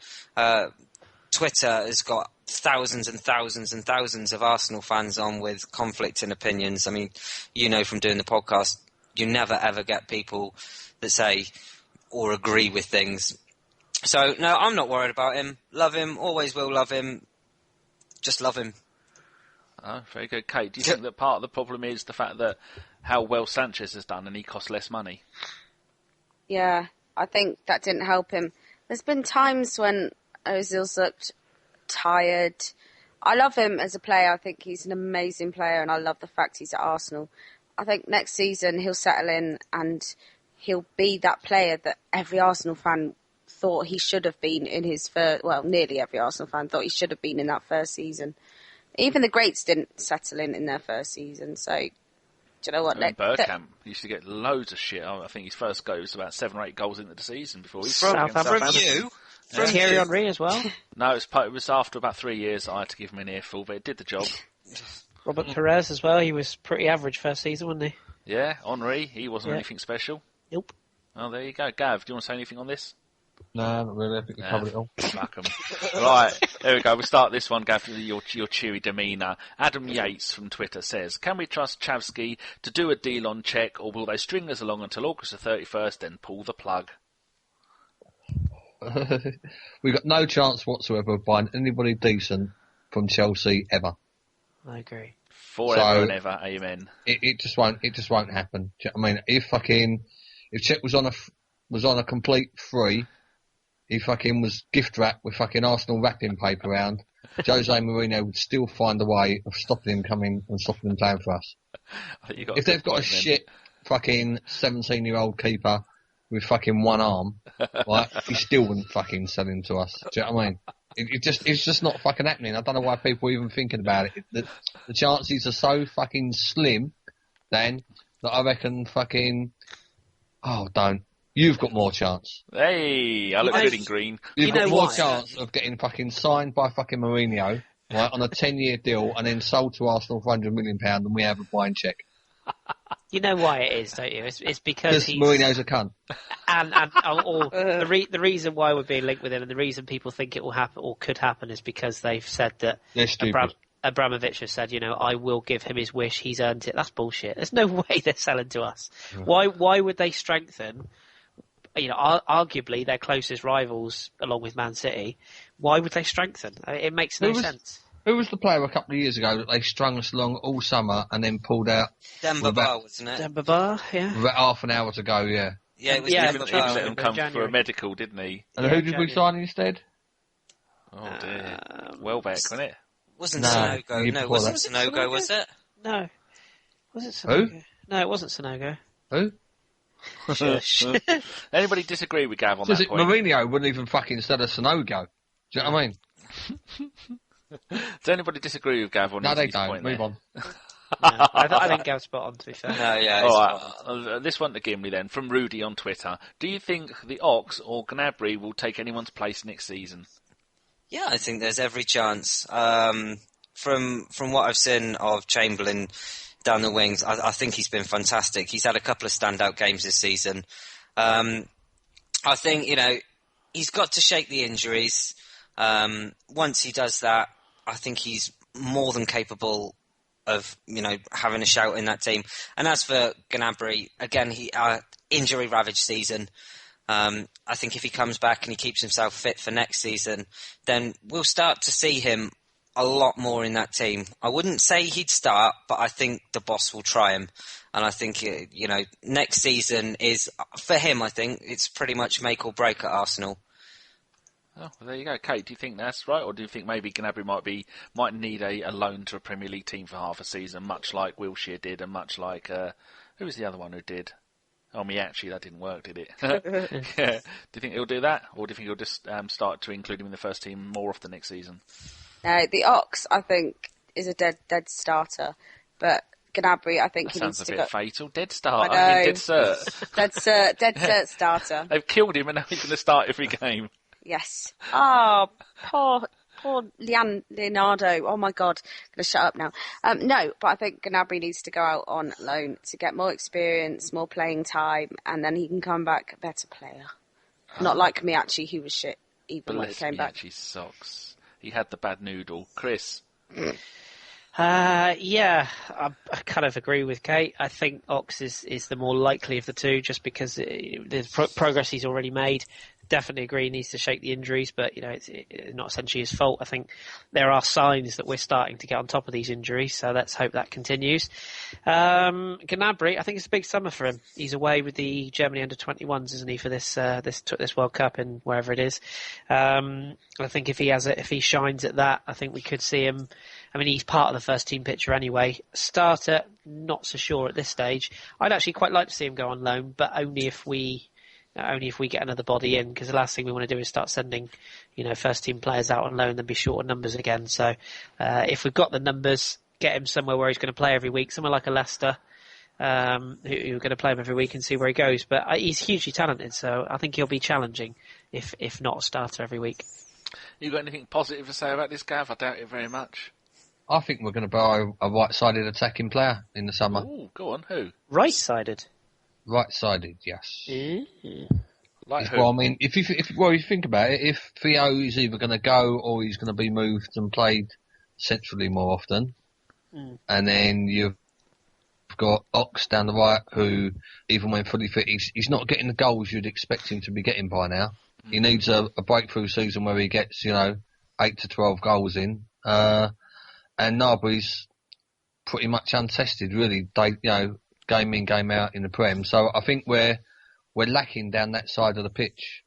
Twitter has got thousands and thousands and thousands of Arsenal fans on with conflicting opinions. I mean, from doing the podcast, you never ever get people that say or agree with things. So, no, I'm not worried about him. Love him, always will love him. Just love him. Oh, very good. Kate, do you think that part of the problem is the fact that how well Sanchez has done and he costs less money? Yeah, I think that didn't help him. There's been times when Ozil's looked tired. I love him as a player. I think he's an amazing player, and I love the fact he's at Arsenal. I think next season he'll settle in and he'll be that player that every Arsenal fan thought he should have been in his first... Well, nearly every Arsenal fan thought he should have been in that first season. Even the greats didn't settle in their first season, so... Do you know what? Bergkamp used to get loads of shit. I think his first goal was about 7 or 8 goals into the season before he Southampton. From you? From Thierry Henry as well. No, it was after about 3 years I had to give him an earful, but it did the job. Robert Perez as well. He was pretty average first season, wasn't he? Yeah, Henry, he wasn't anything special. Nope. Oh, there you go. Gav, do you want to say anything on this? No, not really. I think you covered it all. Fuck 'em. Right, there we go. We'll start this one, Gav, with your cheery demeanour. Adam Yates from Twitter says, can we trust Chavsky to do a deal on Czech, or will they string us along until August the 31st, then pull the plug? We've got no chance whatsoever of buying anybody decent from Chelsea ever. I agree. Forever and ever, amen. It just won't happen. Do you know what I mean, if Czech was on a complete free, he fucking was gift wrapped with fucking Arsenal wrapping paper around, Jose Mourinho would still find a way of stopping him coming and stopping him playing for us. If they've got a shit fucking 17-year-old keeper with fucking one arm, right, he still wouldn't fucking sell him to us. Do you know what I mean? It's just not fucking happening. I don't know why people are even thinking about it. The chances are so fucking slim, then, that I reckon fucking... Oh, don't. You've got more chance. Hey, I look good in green. You've got more chance of getting fucking signed by fucking Mourinho, right, on a 10-year deal and then sold to Arsenal for £100 million than we have a buying check. You know why it is, don't you? It's because Mourinho's a cunt. And the reason why we're being linked with him and the reason people think it will happen or could happen is because they've said that they're stupid. Abramovich has said, I will give him his wish. He's earned it. That's bullshit. There's no way they're selling to us. Why would they strengthen? Arguably their closest rivals, along with Man City. Why would they strengthen? It makes no sense. Who was the player a couple of years ago that they strung us along all summer and then pulled out? Demba Ba, wasn't it? Demba Ba, yeah. About half an hour to go, yeah. Yeah, it was He Demba let Ba. him come for a medical, didn't he? And who did we sign instead? Oh dear. Welbeck, wasn't it? Wasn't Sonogo. No, wasn't Sonogo, was it? No. Was it Sonogo? Who? No, it wasn't Sonogo. Who? Shush. Anybody disagree with Gav on that point? Mourinho wouldn't even fucking sell a Sonogo. Do you know what I mean? Does anybody disagree with Gav on No, they his don't. point Move there? on. No, I think Gav's spot on, to be fair. No, yeah. All right, this one to Gimli then, from Rudy on Twitter. Do you think the Ox or Gnabry will take anyone's place next season? Yeah, I think there's every chance. From what I've seen of Chamberlain down the wings, I think he's been fantastic. He's had a couple of standout games this season. I think, he's got to shake the injuries. Once he does that, I think he's more than capable of, having a shout in that team. And as for Gnabry, again, he injury-ravaged season. I think if he comes back and he keeps himself fit for next season, then we'll start to see him a lot more in that team. I wouldn't say he'd start, but I think the boss will try him. And I think, next season is, for him, I think, it's pretty much make or break at Arsenal. Oh, well, there you go. Kate, do you think that's right, or do you think maybe Gnabry might need a loan to a Premier League team for half a season, much like Wilshere did, and much like who was the other one who did? Oh, Miyachi, that didn't work, did it? Yeah. Do you think he'll do that, or do you think he'll just start to include him in the first team more often next season? No, the Ox, I think, is a dead starter, but Gnabry, I think that he sounds needs a to bit go. fatal. Dead start. I know. I mean, dead cert. Dead cert starter. They've killed him, and now he's going to start every game. Yes. Oh, poor Leonardo. Oh my God. I'm going to shut up now. No, but I think Gnabry needs to go out on loan to get more experience, more playing time, and then he can come back a better player. Not like Miyachi, who was shit even when he came back. Miyachi's socks. He had the bad noodle. Kris. Yeah, I kind of agree with Kate. I think Ox is the more likely of the two, just because the progress he's already made. definitely agree he needs to shake the injuries, but it's not essentially his fault. I think there are signs that we're starting to get on top of these injuries, so let's hope that continues. Gnabry, I think it's a big summer for him. He's away with the Germany under-21s, isn't he, for this World Cup in wherever it is. I think if he shines at that, I think we could see him. I mean, he's part of the first team picture anyway. Starter, not so sure at this stage. I'd actually quite like to see him go on loan, but only if we get another body in, because the last thing we want to do is start sending, first team players out on loan and be short on numbers again. So, if we've got the numbers, get him somewhere where he's going to play every week, somewhere like a Leicester, who are going to play him every week and see where he goes. But he's hugely talented, so I think he'll be challenging, if not a starter every week. You got anything positive to say about this, Gav? I doubt it very much. I think we're going to buy a right-sided attacking player in the summer. Ooh, go on, who? Right-sided? Right-sided, yes. Mm-hmm. Like who? Well, I mean, if you think about it, if Theo is either going to go or he's going to be moved and played centrally more often, and then you've got Ox down the right, who, even when fully fit, he's not getting the goals you'd expect him to be getting by now. He needs a breakthrough season where he gets, 8 to 12 goals in. And Gnabry's pretty much untested, really. Game in, game out in the Prem. So I think we're lacking down that side of the pitch.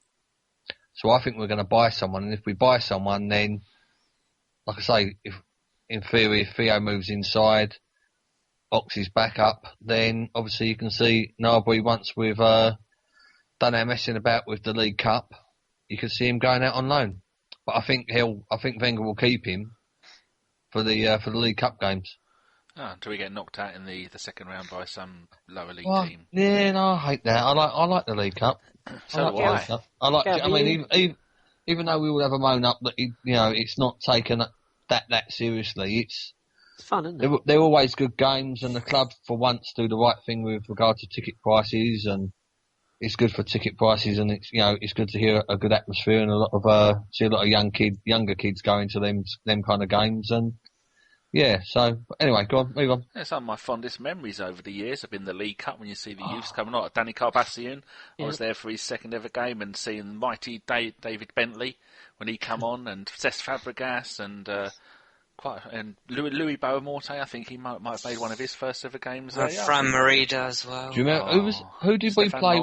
So I think we're going to buy someone, and if we buy someone, then, like I say, in theory, if Theo moves inside, Ox is back up, then obviously you can see Gnabry, once we've done our messing about with the League Cup, you can see him going out on loan. But I think Wenger will keep him for the League Cup games. Until we get knocked out in the second round by some lower league team. Yeah, no, I hate that. I like the League Cup. So do I. I like. I mean, even though we will have a moan up that it's not taken that seriously. It's fun, isn't it? They're always good games, and the club for once do the right thing with regard to ticket prices, and it's good for ticket prices, and it's good to hear a good atmosphere and see a lot of younger kids going to them kind of games, and yeah. So anyway, go on, move on. Yeah, some of my fondest memories over the years have been the League Cup, when you see the youths coming on. Danny Carbassian, I was there for his second ever game, and seeing mighty David Bentley when he come on, and Cesc Fabregas, and Louis Boamorte. I think he might have made one of his first ever games. Fran Merida as well. Do you remember who did we play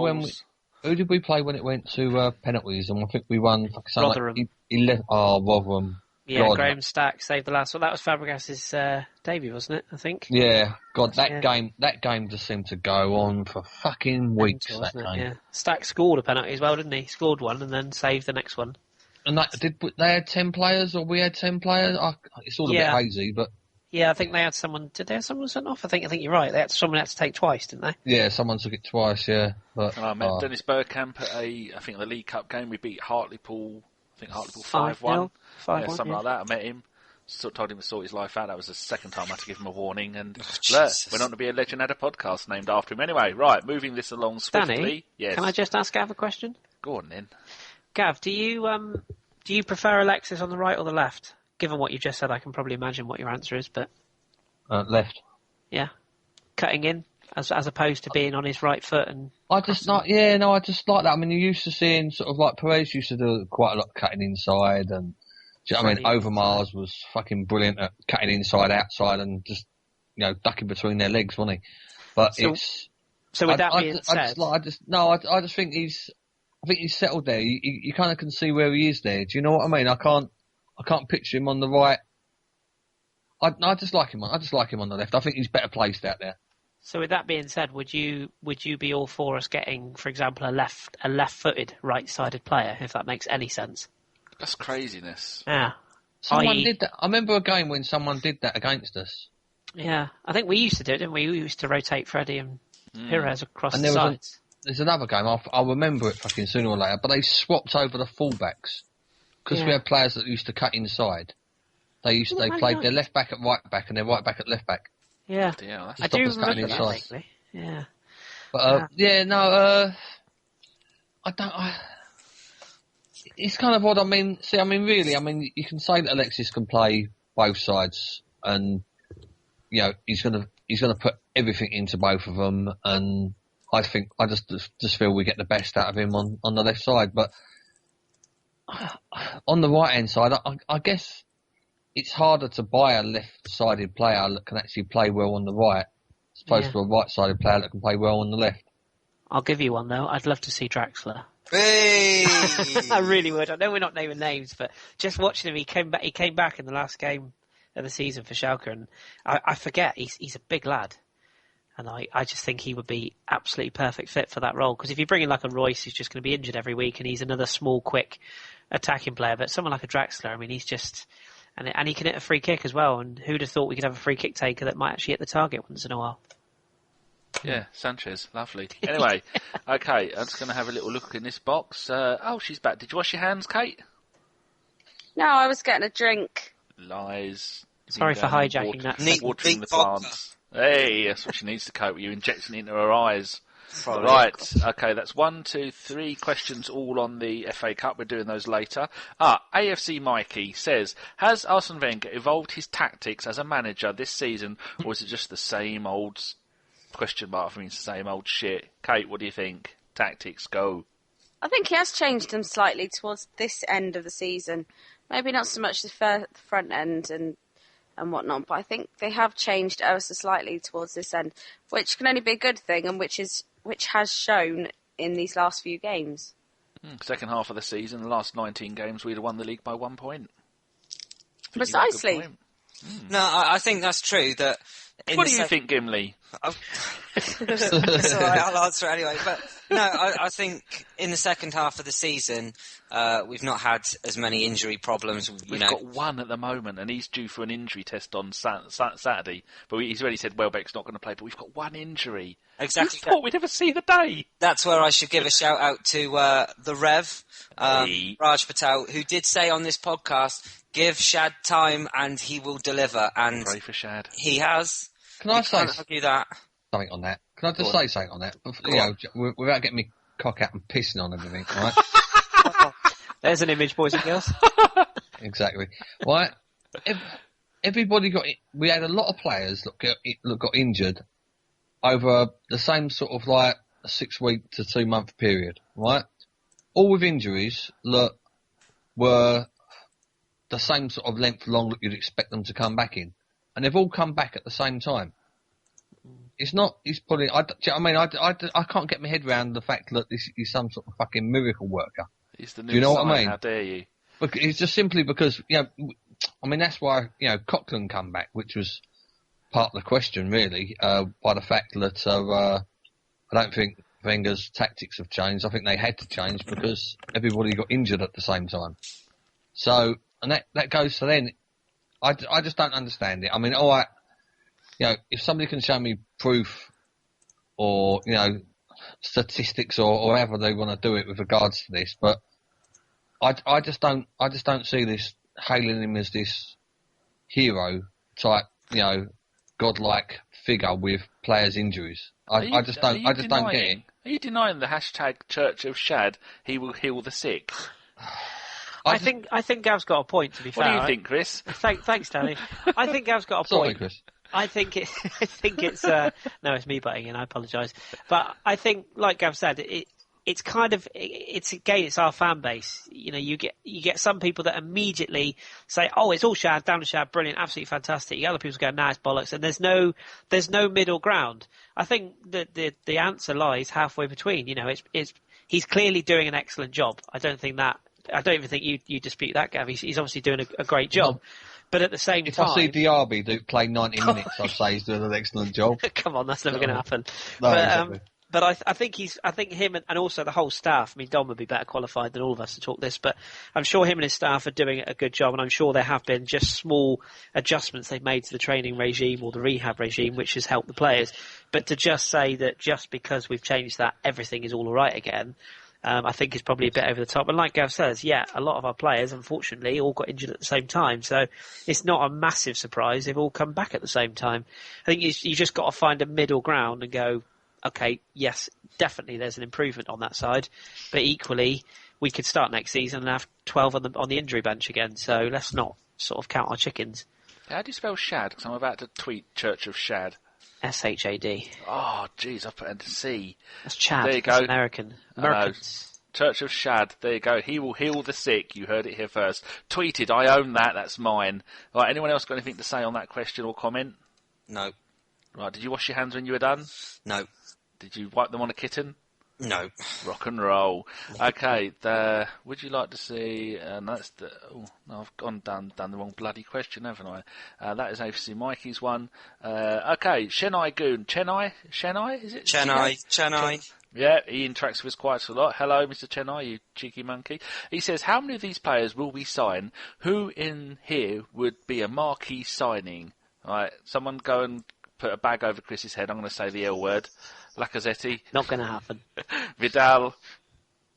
when it went to penalties? And I think we won. Rotherham. Rotherham. Yeah, God. Graham Stack saved the last one. That was Fabregas's debut, wasn't it? I think. Yeah, God, that game just seemed to go on for fucking weeks. Mental, that game. Yeah, Stack scored a penalty as well, didn't he? Scored one and then saved the next one. And they had 10 players, or we had 10 players? It's all a bit hazy, but yeah, I think they had someone. Did they have someone sent off? I think you're right. Someone had to take twice, didn't they? Yeah, someone took it twice. Yeah, but I met Dennis Bergkamp at the League Cup game. We beat Hartlepool. I think Hartlepool 5-1. 5-1, something like that. I met him. Told him to sort his life out. That was the second time I had to give him a warning. And went on to be a legend, had a podcast named after him. Anyway, right, moving this along swiftly. Danny, yes. Can I just ask Gav a question? Go on then. Gav, do you prefer Alexis on the right or the left? Given what you just said, I can probably imagine what your answer is, but left. Yeah, cutting in as opposed to being on his right foot and. I just like that. I mean, you used to seeing sort of like Perez used to do quite a lot of cutting inside, and Overmars was fucking brilliant at cutting inside, outside, and just ducking between their legs, wasn't he? But so with that being said, I just think he's settled there. You kind of can see where he is there. Do you know what I mean? I can't picture him on the right. I just like him. I just like him on the left. I think he's better placed out there. So with that being said, would you be all for us getting, for example, a left-footed right-sided player, if that makes any sense? That's craziness. Yeah. Someone did that. I remember a game when someone did that against us. Yeah, I think we used to do it, didn't we? We used to rotate Freddie and Perez across the sides. There's another game, I'll remember it fucking sooner or later, but they swapped over the fullbacks. Because we had players that used to cut inside. They played their left back at right back and their right back at left back. Yeah. I do remember that vaguely. Yeah. But, I don't... It's kind of odd. I mean, really, you can say that Alexis can play both sides, and he's gonna put everything into both of them, and I just feel we get the best out of him on the left side. But on the right hand side, I guess it's harder to buy a left-sided player that can actually play well on the right, as opposed to a right-sided player that can play well on the left. I'll give you one though. I'd love to see Draxler. Hey! I really would. I know we're not naming names, but just watching him, he came back in the last game of the season for Schalke, and I forget he's a big lad, and I just think he would be absolutely perfect fit for that role. Because if you bring in like a Royce, who's just going to be injured every week, and he's another small, quick attacking player, but someone like a Draxler, I mean, he's just and he can hit a free kick as well. And who'd have thought we could have a free kick taker that might actually hit the target once in a while? Yeah, Sanchez, lovely. Anyway, okay, I'm just going to have a little look in this box. Oh, she's back. Did you wash your hands, Kate? No, I was getting a drink. Lies. Sorry for hijacking that. Watering the vodka. plants. Hey, that's what she needs to cope with. You injecting it into her eyes. Right, okay, that's 1, 2, 3 questions all on the FA Cup. We're doing those later. AFC Mikey says, has Arsene Wenger evolved his tactics as a manager this season, or is it just the same old question mark means the same old shit? Kate, what do you think? Tactics, go. I think he has changed them slightly towards this end of the season. Maybe not so much the front end and whatnot, but I think they have changed ever so slightly towards this end, which can only be a good thing, and which has shown in these last few games. Second half of the season, the last 19 games, we'd have won the league by 1 point. Precisely. No, I think that's true. That. What do you think, Gimli? It's all right, I'll answer it anyway. But no, I think in the second half of the season, we've not had as many injury problems. We've got one at the moment, and he's due for an injury test on Saturday. But he's already said Welbeck's not going to play, but we've got one injury. Exactly. Who thought we'd ever see the day? That's where I should give a shout out to the Rev, Raj Patel, who did say on this podcast, give Shad time and he will deliver. And pray for Shad. He has. Can I say argue that? Something on that? Can I just say something on that? Without getting me cock out and pissing on everything, right? There's an image, boys and girls. Exactly. Right. Everybody we had a lot of players that got injured over the same sort of like a 6-week to 2-month period, right? All with injuries that were the same sort of length long that you'd expect them to come back in. And they've all come back at the same time. It's not, he's putting, I can't get my head around the fact that this is some sort of fucking miracle worker. He's the new Do you know sign, what I mean? How dare you? Look, it's just simply because, that's why, Cochran come back, which was part of the question, really, by the fact that, I don't think Wenger's tactics have changed. I think they had to change because everybody got injured at the same time. So, and that goes to then, I just don't understand it. I mean, all right, if somebody can show me proof or, statistics or however they want to do it with regards to this, but I just don't see this hailing him as this hero type, godlike figure with players' injuries. I just don't get it. Are you denying the hashtag Church of Shad, he will heal the sick? I think Gav's got a point, to be fair. What do you think, Chris? Thanks, Danny. I think Gav's got a Sorry, point. Chris. I think it's no, it's me butting in. I apologise, but I think, like Gav said, it's our fan base. You get some people that immediately say, "Oh, it's all Shad, down to Shad, brilliant, absolutely fantastic." Other people go, "Nah, it's bollocks," and there's no middle ground. I think that the answer lies halfway between. He's clearly doing an excellent job. I don't even think you dispute that, Gav. He's obviously doing a great job. But at the same time... If I see Diaby play 90 minutes, I'd say he's doing an excellent job. Come on, that's never going to happen. No, exactly. But I think him and also the whole staff, I mean, Don would be better qualified than all of us to talk this, but I'm sure him and his staff are doing a good job, and I'm sure there have been just small adjustments they've made to the training regime or the rehab regime, which has helped the players. But to just say that just because we've changed that, everything is all right again, I think is probably a bit over the top. And like Gav says, a lot of our players, unfortunately, all got injured at the same time. So it's not a massive surprise they've all come back at the same time. I think you just got to find a middle ground and go, okay, yes, definitely there's an improvement on that side. But equally, we could start next season and have 12 on the injury bench again. So let's not sort of count our chickens. How do you spell Shad? Because I'm about to tweet Church of Shad. S-H-A-D. Oh, jeez, I put a C. That's Chad. There you That's go. American. Americans. Americans. Church of Shad. There you go. He will heal the sick. You heard it here first. Tweeted, I own that. That's mine. Right, anyone else got anything to say on that question or comment? No. Right, did you wash your hands when you were done? No. Did you wipe them on a kitten? No. Rock and roll. Okay, would you like to see... that's the... Oh, no, I've gone down the wrong bloody question, haven't I? That is AFC Mikey's one. Okay, Chennai Goon. Chennai? Is it? Chennai. Yeah, he interacts with us quite a lot. Hello, Mr. Chennai, you cheeky monkey. He says, how many of these players will we sign? Who in here would be a marquee signing? All right, someone go and put a bag over Chris's head. I'm going to say the L word. Lacazette. Not going to happen. Vidal.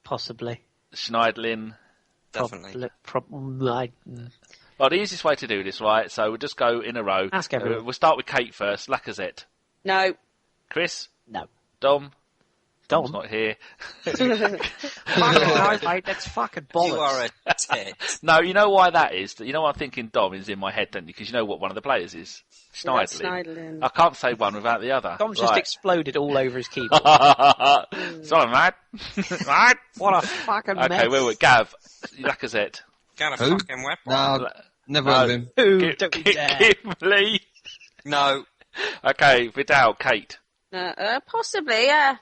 Possibly. Schneidlin. Definitely. Well, the easiest way to do this, right? So we'll just go in a row. Ask everyone. We'll start with Kate first. Lacazette. No. Chris. No. Dom's Dom? not here. That's fucking bollocks. You are a tit. No, you know why that is? You know what I'm thinking Dom is in my head, don't you? Because you know what one of the players is? That's Schneidlin. Schneidlin. I can't say one without the other. Dom's just Right. exploded all over his keyboard. Sorry, mate. Right? What a fucking mess. Okay, wait. Gav. Lacazette. Got a Who? fucking weapon. No, never heard of him. Who? Don't you dare. Gimli. No. Okay, Vidal. Kate. Possibly, yeah.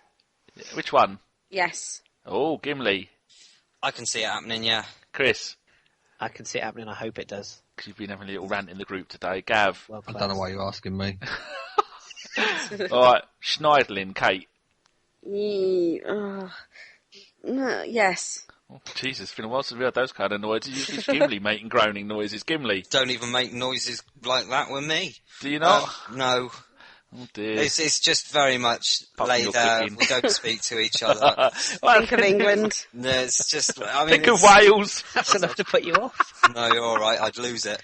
Which one? Yes. Oh, Gimli. I can see it happening, yeah. Chris. I can see it happening. I hope it does. Because you've been having a little rant in the group today. Gav. Well I don't know why you're asking me. All right, Schneidlin. Kate. Yes. Oh, Jesus, it's been a while since we heard those kind of noises. It's Gimli making groaning noises. Gimli. Don't even make noises like that with me. Do you not? No. Oh, dear. It's just very much Apart from laid your out. cooking. We don't speak to each other. Think Of England. No, it's just, I mean, Think of Wales. That's enough to put you off. no, you're alright, I'd lose it.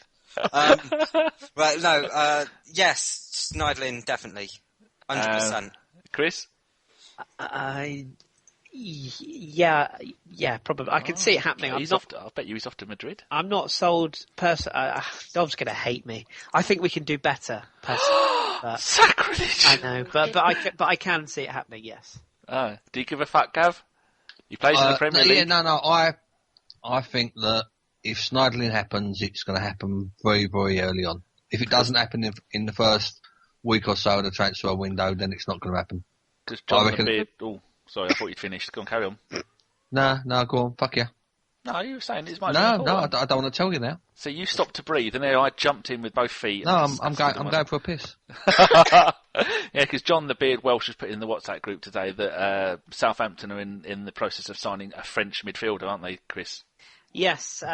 Right, no, yes, Schneidlin, definitely. 100%. Chris? Yeah, probably. I can see it happening. I bet you he's off to Madrid. I'm not sold. Dom's going to hate me. I think we can do better. But Sacrilege! I know, but I can see it happening. Yes. Do you give a fuck, Gav? He plays in the Premier League. Yeah, no. I think that if Schneidlin happens, it's going to happen very, very early on. If it doesn't happen in the first week or so of the transfer window, then it's not going to happen. Because John the Beard... Oh, sorry, I thought you'd finished. Go on, carry on. No, go on, fuck you. No, you were saying it's my No, I don't want to tell you now. So you stopped to breathe, and then I jumped in with both feet. No, I'm going for a piss. Yeah, because John the Beard Welsh has put in the WhatsApp group today that Southampton are in the process of signing a French midfielder, aren't they, Chris? Yes, they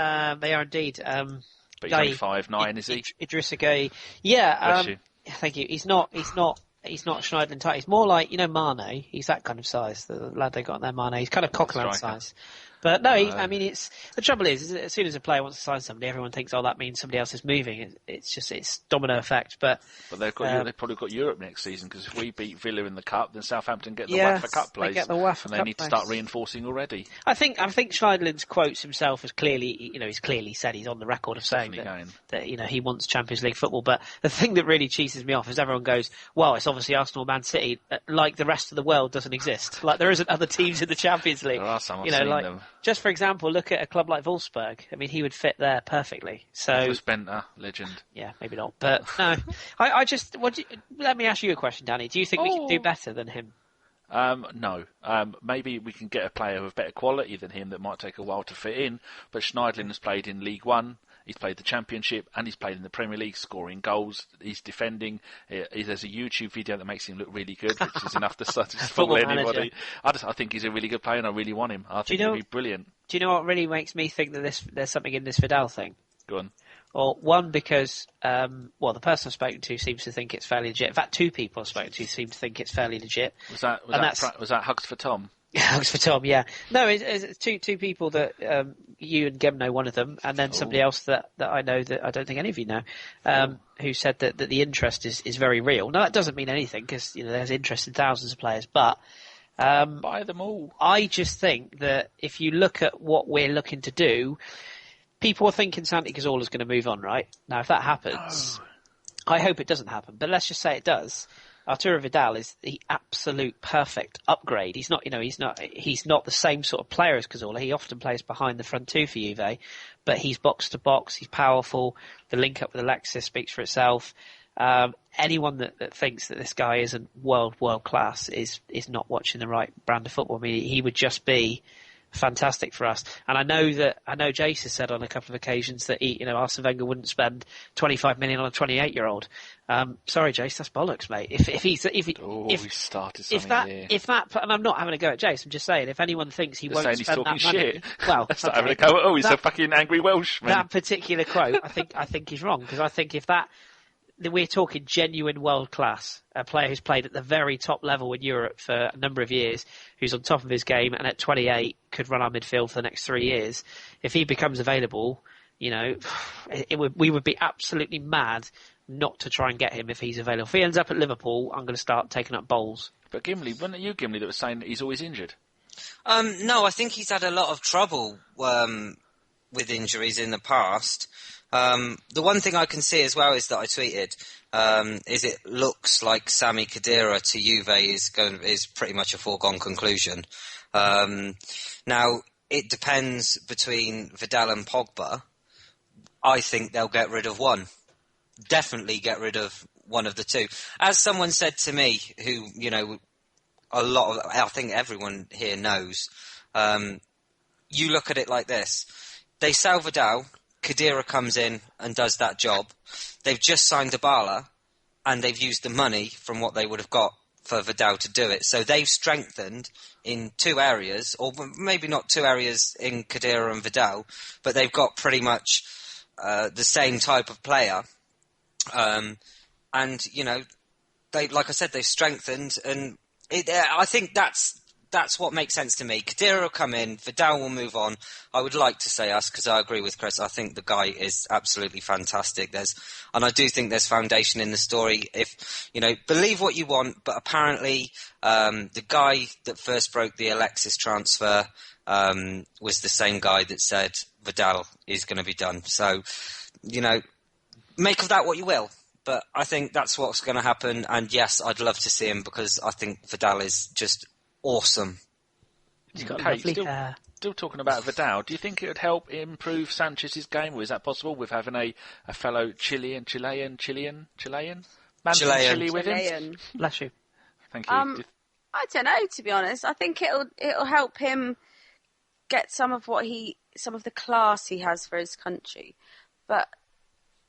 are indeed. But he's only 5'9", is he? Idrissa Gueye. Yeah. Bless you. Thank you. He's not Schneidlin tight. He's more like, Mane. He's that kind of size. The lad they got in there, Mane. He's kind of Coquelin size. But no, it's the trouble is as soon as a player wants to sign somebody, everyone thinks, oh, that means somebody else is moving. It's domino effect. But they've probably got Europe next season, because if we beat Villa in the cup, then Southampton get the WAFA Cup place. They get the WAFA and they Cup need to place. start reinforcing already. I think Schneidlin's quotes himself as clearly, he's clearly said, he's on the record of saying that he wants Champions League football. But the thing that really cheeses me off is everyone goes, well, it's obviously Arsenal, Man City, like the rest of the world doesn't exist. Like there isn't other teams in the Champions League. There are some, I've seen them. Just for example, look at a club like Wolfsburg. I mean, he would fit there perfectly. So Benter, legend. Yeah, maybe not. But no, let me ask you a question, Danny. Do you think we can do better than him? No. Maybe we can get a player with better quality than him that might take a while to fit in. But Schneidlin has played in League One. He's played the Championship, and he's played in the Premier League, scoring goals. He's defending. There's a YouTube video that makes him look really good, which is enough to fool anybody. I think he's a really good player, and I really want him. I think he'll be brilliant. Do you know what really makes me think that there's something in this Vidal thing? Go on. Well, one, because the person I've spoken to seems to think it's fairly legit. In fact, two people I've spoken to seem to think it's fairly legit. Was that Hugs for Tom? Hugs for Tom, yeah. No, it's two people that you and Gem know, one of them, and then somebody else that I know that I don't think any of you know, who said that the interest is very real. Now, that doesn't mean anything, because there's interest in thousands of players, but buy them all. I just think that if you look at what we're looking to do, people are thinking Santi Cazorla is going to move on, right? Now, if that happens, I hope it doesn't happen, but let's just say it does. Arturo Vidal is the absolute perfect upgrade. He's not the same sort of player as Cazorla. He often plays behind the front two for Juve, but he's box to box. He's powerful. The link up with Alexis speaks for itself. Anyone that thinks that this guy isn't world class is not watching the right brand of football. I mean, he would just be fantastic for us. And I know Jace has said on a couple of occasions that Arsene Wenger wouldn't spend 25 million on a 28-year-old. Sorry, Jace, that's bollocks, mate. We started something if that, and I'm not having a go at Jace. I'm just saying, if anyone thinks he won't spend that money, well, that's not having a go. Oh, he's a fucking angry Welshman. That particular quote, I think he's wrong, because I think if that. We're talking genuine world class, a player who's played at the very top level in Europe for a number of years, who's on top of his game, and at 28 could run our midfield for the next 3 years. If he becomes available, we would be absolutely mad not to try and get him if he's available. If he ends up at Liverpool, I'm going to start taking up bowls. But Gimli, wasn't it you, Gimli, that was saying that he's always injured? No, I think he's had a lot of trouble with injuries in the past. The one thing I can see as well is that I tweeted is it looks like Sami Khedira to Juve is pretty much a foregone conclusion. Now it depends between Vidal and Pogba. I think they'll get rid of one. Definitely get rid of one of the two. As someone said to me, who I think everyone here knows. You look at it like this: they sell Vidal. Khedira comes in and does that job. They've just signed Dybala, and they've used the money from what they would have got for Vidal to do it. So they've strengthened in two areas, or maybe not two areas in Khedira and Vidal, but they've got pretty much the same type of player. And they, like I said, they've strengthened, and I think that's what makes sense to me. Khedira will come in, Vidal will move on. I would like to say us, because I agree with Kris. I think the guy is absolutely fantastic. And I do think there's foundation in the story. If believe what you want, but apparently the guy that first broke the Alexis transfer was the same guy that said Vidal is going to be done. So, make of that what you will. But I think that's what's going to happen. And yes, I'd love to see him, because I think Vidal is just awesome. He's got lovely hair. Still talking about Vidal, do you think it would help improve Sanchez's game, or is that possible with having a fellow Chilean man from Chile with him? Bless you. Thank you. I don't know, to be honest. I think it'll help him get some of the class he has for his country. But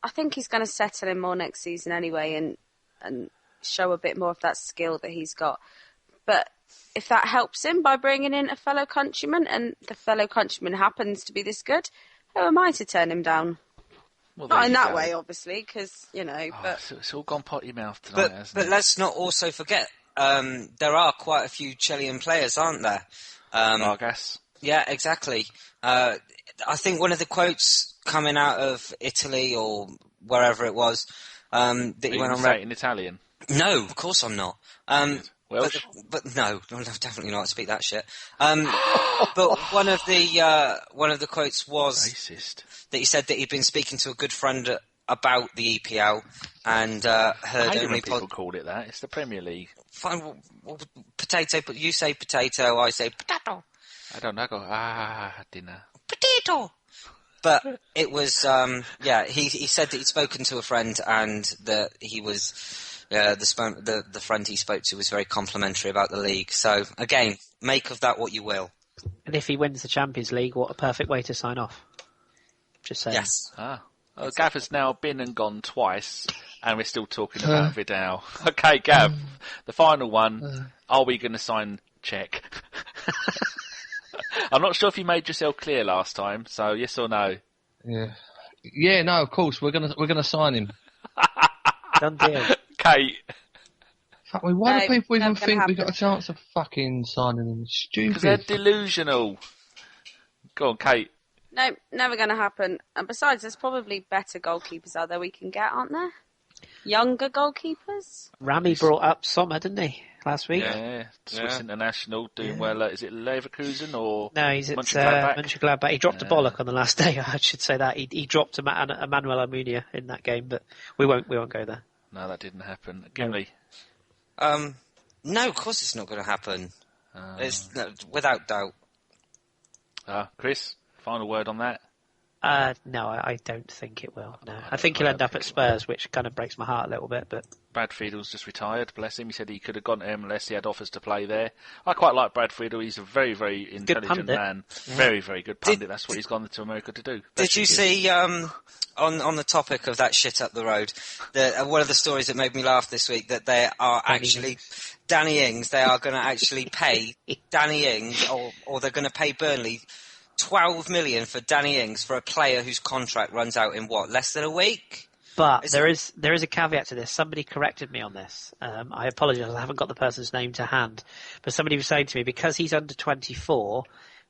I think he's going to settle in more next season anyway, and show a bit more of that skill that he's got. But if that helps him by bringing in a fellow countryman, and the fellow countryman happens to be this good, who am I to turn him down? Well, not in that way, obviously, because, but... It's all gone potty mouth tonight, hasn't it? But let's not also forget, there are quite a few Chilean players, aren't there? I guess. Yeah, exactly. I think one of the quotes coming out of Italy, or wherever it was, that he went on... Say it in Italian? No, of course I'm not. Welsh? But no, I'm definitely not to speak that shit. But one of the quotes was racist. That he said that he'd been speaking to a good friend about the EPL and heard only people called it that. It's the Premier League. Fine, well, potato. But you say potato, I say potato. I don't know. I go dinner. Potato. But it was he said that he'd spoken to a friend and that he was. The friend he spoke to was very complimentary about the league. So, again, make of that what you will. And if he wins the Champions League, what a perfect way to sign off. Just saying. Yes. Well, Gav has now been and gone twice, and we're still talking about Vidal. Okay, Gav, the final one. Are we going to sign Czech? I'm not sure if you made yourself clear last time, so yes or no? Yeah, no, of course, we're gonna sign him. Done deal. Kate. Fuck me, why do people even think we got a chance of fucking signing him? Stupid. Because they're delusional. Go on, Kate. No, never going to happen. And besides, there's probably better goalkeepers out there we can get, aren't there? Younger goalkeepers? Rami brought up Sommer, didn't he, last week? Yeah, Swiss international, doing well. Is it Leverkusen or No, he's at Mönchengladbach. He dropped a bollock on the last day, I should say that. He dropped Emmanuel Almunia in that game, but we won't go there. No, that didn't happen. Gimli. No, of course it's not going to happen. It's without doubt. Kris, final word on that? No, I don't think it will. No, I think he'll end up at Spurs, which kind of breaks my heart a little bit. But Brad Friedel's just retired, bless him. He said he could have gone to MLS. He had offers to play there. I quite like Brad Friedel. He's a very, very intelligent man. Yeah. Very, very good pundit. That's what he's gone to America to do. Did you see, on the topic of that shit up the road, one of the stories that made me laugh this week, that they are Danny Ings, they are going to actually pay Danny Ings, or they're going to pay Burnley 12 million for Danny Ings for a player whose contract runs out in less than a week? But there is a caveat to this. Somebody corrected me on this. I apologise, I haven't got the person's name to hand. But somebody was saying to me, because he's under 24,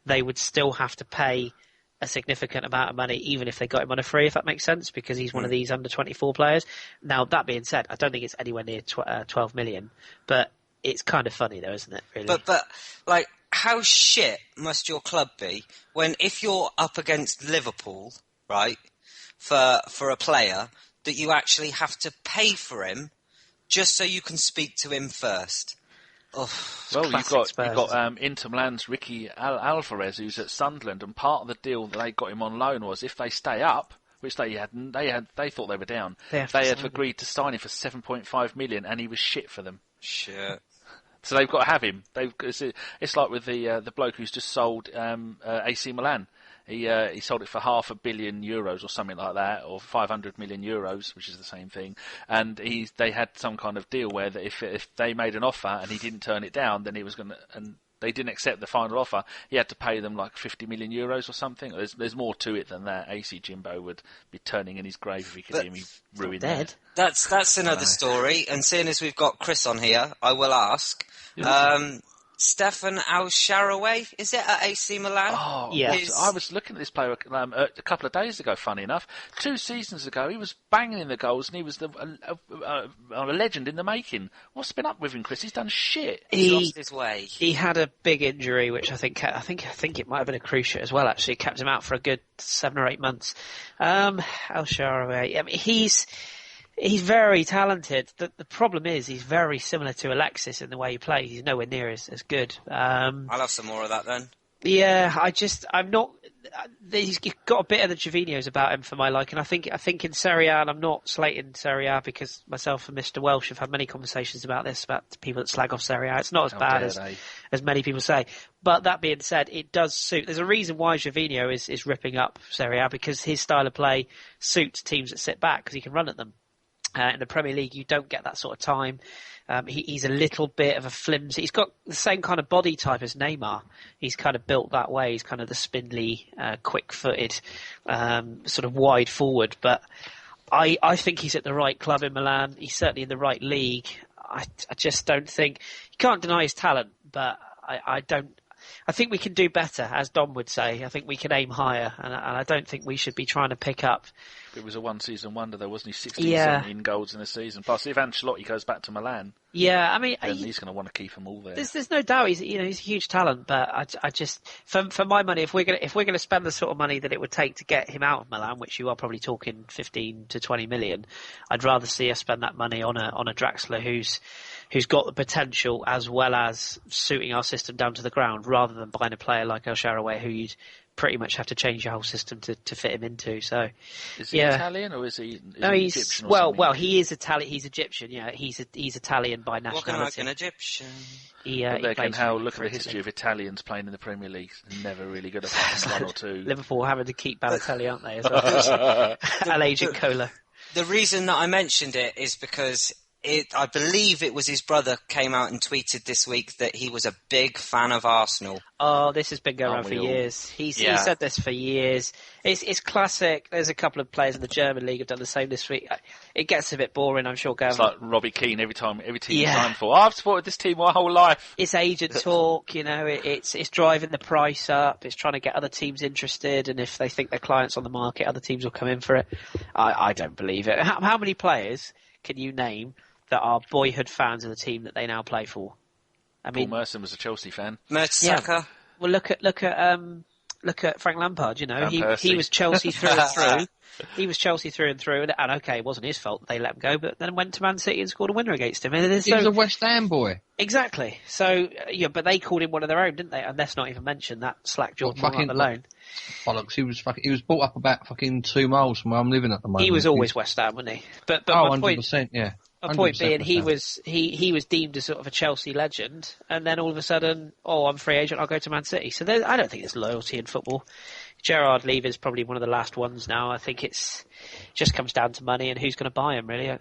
they would still have to pay a significant amount of money, even if they got him on a free, if that makes sense, because he's one of these under 24 players. Now, that being said, I don't think it's anywhere near 12 million. But it's kind of funny, though, isn't it, really? But like, how shit must your club be when, if you're up against Liverpool, right, for a player, that you actually have to pay for him just so you can speak to him first? Oh, well, you've got Inter Milan's Ricky Alvarez, who's at Sunderland, and part of the deal that they got him on loan was if they stay up, which they hadn't, they thought they were down. They had agreed to sign him for 7.5 million, and he was shit for them. Shit. So they've got to have him. It's like with the bloke who's just sold AC Milan. He sold it for €500 million or something like that, or 500 million euros, which is the same thing. And they had some kind of deal where that if they made an offer and he didn't turn it down, then he was going to, and they didn't accept the final offer, he had to pay them like 50 million euros or something. There's more to it than that. AC Jimbo would be turning in his grave if he could hear me ruin that. That's another story. And seeing as we've got Kris on here, I will ask. Stefan Al-Shaarawy, is it at AC Milan? Oh, yes. I was looking at this player a couple of days ago, funny enough. 2 seasons ago, he was banging in the goals and he was a legend in the making. What's been up with him, Kris? He's done shit. He's lost his way. He had a big injury, which I think it might have been a cruciate as well, actually. It kept him out for a good 7 or 8 months. Al-Shaarawy, I mean, He's very talented. The problem is he's very similar to Alexis in the way he plays. He's nowhere near as good. I'll have some more of that then. Yeah, I'm not. He's got a bit of the Jovinios about him for my liking. I think in Serie A, and I'm not slating Serie A because myself and Mr. Welsh have had many conversations about this, about people that slag off Serie A. It's not as bad as many people say. But that being said, it does suit. There's a reason why Jovinio is ripping up Serie A, because his style of play suits teams that sit back because he can run at them. In the Premier League, you don't get that sort of time. He's a little bit of a flimsy. He's got the same kind of body type as Neymar. He's kind of built that way. He's kind of the spindly, quick-footed, sort of wide forward. But I think he's at the right club in Milan. He's certainly in the right league. I just don't think you can't deny his talent, but I don't. I think we can do better, as Dom would say. I think we can aim higher, and I don't think we should be trying to pick up. It was a one-season wonder, though, wasn't he? 17 goals in a season. Plus, if Ancelotti goes back to Milan, I mean, then he's going to want to keep them all there. There's no doubt he's a huge talent, but I just for my money, if we're going to spend the sort of money that it would take to get him out of Milan, which you are probably talking 15 to 20 million, I'd rather see us spend that money on a Draxler who's got the potential as well as suiting our system down to the ground, rather than buying a player like Al-Shaarawy who you'd pretty much have to change your whole system to fit him into. So, is he Italian or is he? No, he's Egyptian. Well, he is Italian. He's Egyptian. Yeah, he's Italian by nationality. Walking like an Egyptian. Look at the history of Italians playing in the Premier League. Never really good at one or two. Liverpool having to keep Balotelli, aren't they? As well. And Agent Cola. The reason that I mentioned it is because I believe it was his brother came out and tweeted this week that he was a big fan of Arsenal. Oh, this has been going on for years. He said this for years. It's classic. There's a couple of players in the German league have done the same this week. It gets a bit boring, I'm sure. It's like Robbie Keane every team he's signed for. I've supported this team my whole life. It's agent talk, it's driving the price up. It's trying to get other teams interested, and if they think their client's on the market, other teams will come in for it. I don't believe it. How many players can you name that are boyhood fans of the team that they now play for? I mean, Paul Merson was a Chelsea fan. Mertesacker. Well, look at look at Frank Lampard. You know, Van he Persie. was Chelsea through and through. He was Chelsea through and through, and okay, it wasn't his fault that they let him go, but then went to Man City and scored a winner against him. And He was a West Ham boy. Exactly. So, yeah, but they called him one of their own, didn't they? And let's not even mention that slack Jordan Morgan alone. Bollocks. He was brought up about fucking 2 miles from where I'm living at the moment. He was always West Ham, wasn't he? But oh, my 100%, point, yeah. my point being, he West was deemed as sort of a Chelsea legend, and then all of a sudden, I'm a free agent, I'll go to Man City. So I don't think there's loyalty in football. Gerrard leaving is probably one of the last ones now. I think it just comes down to money and who's going to buy him, really.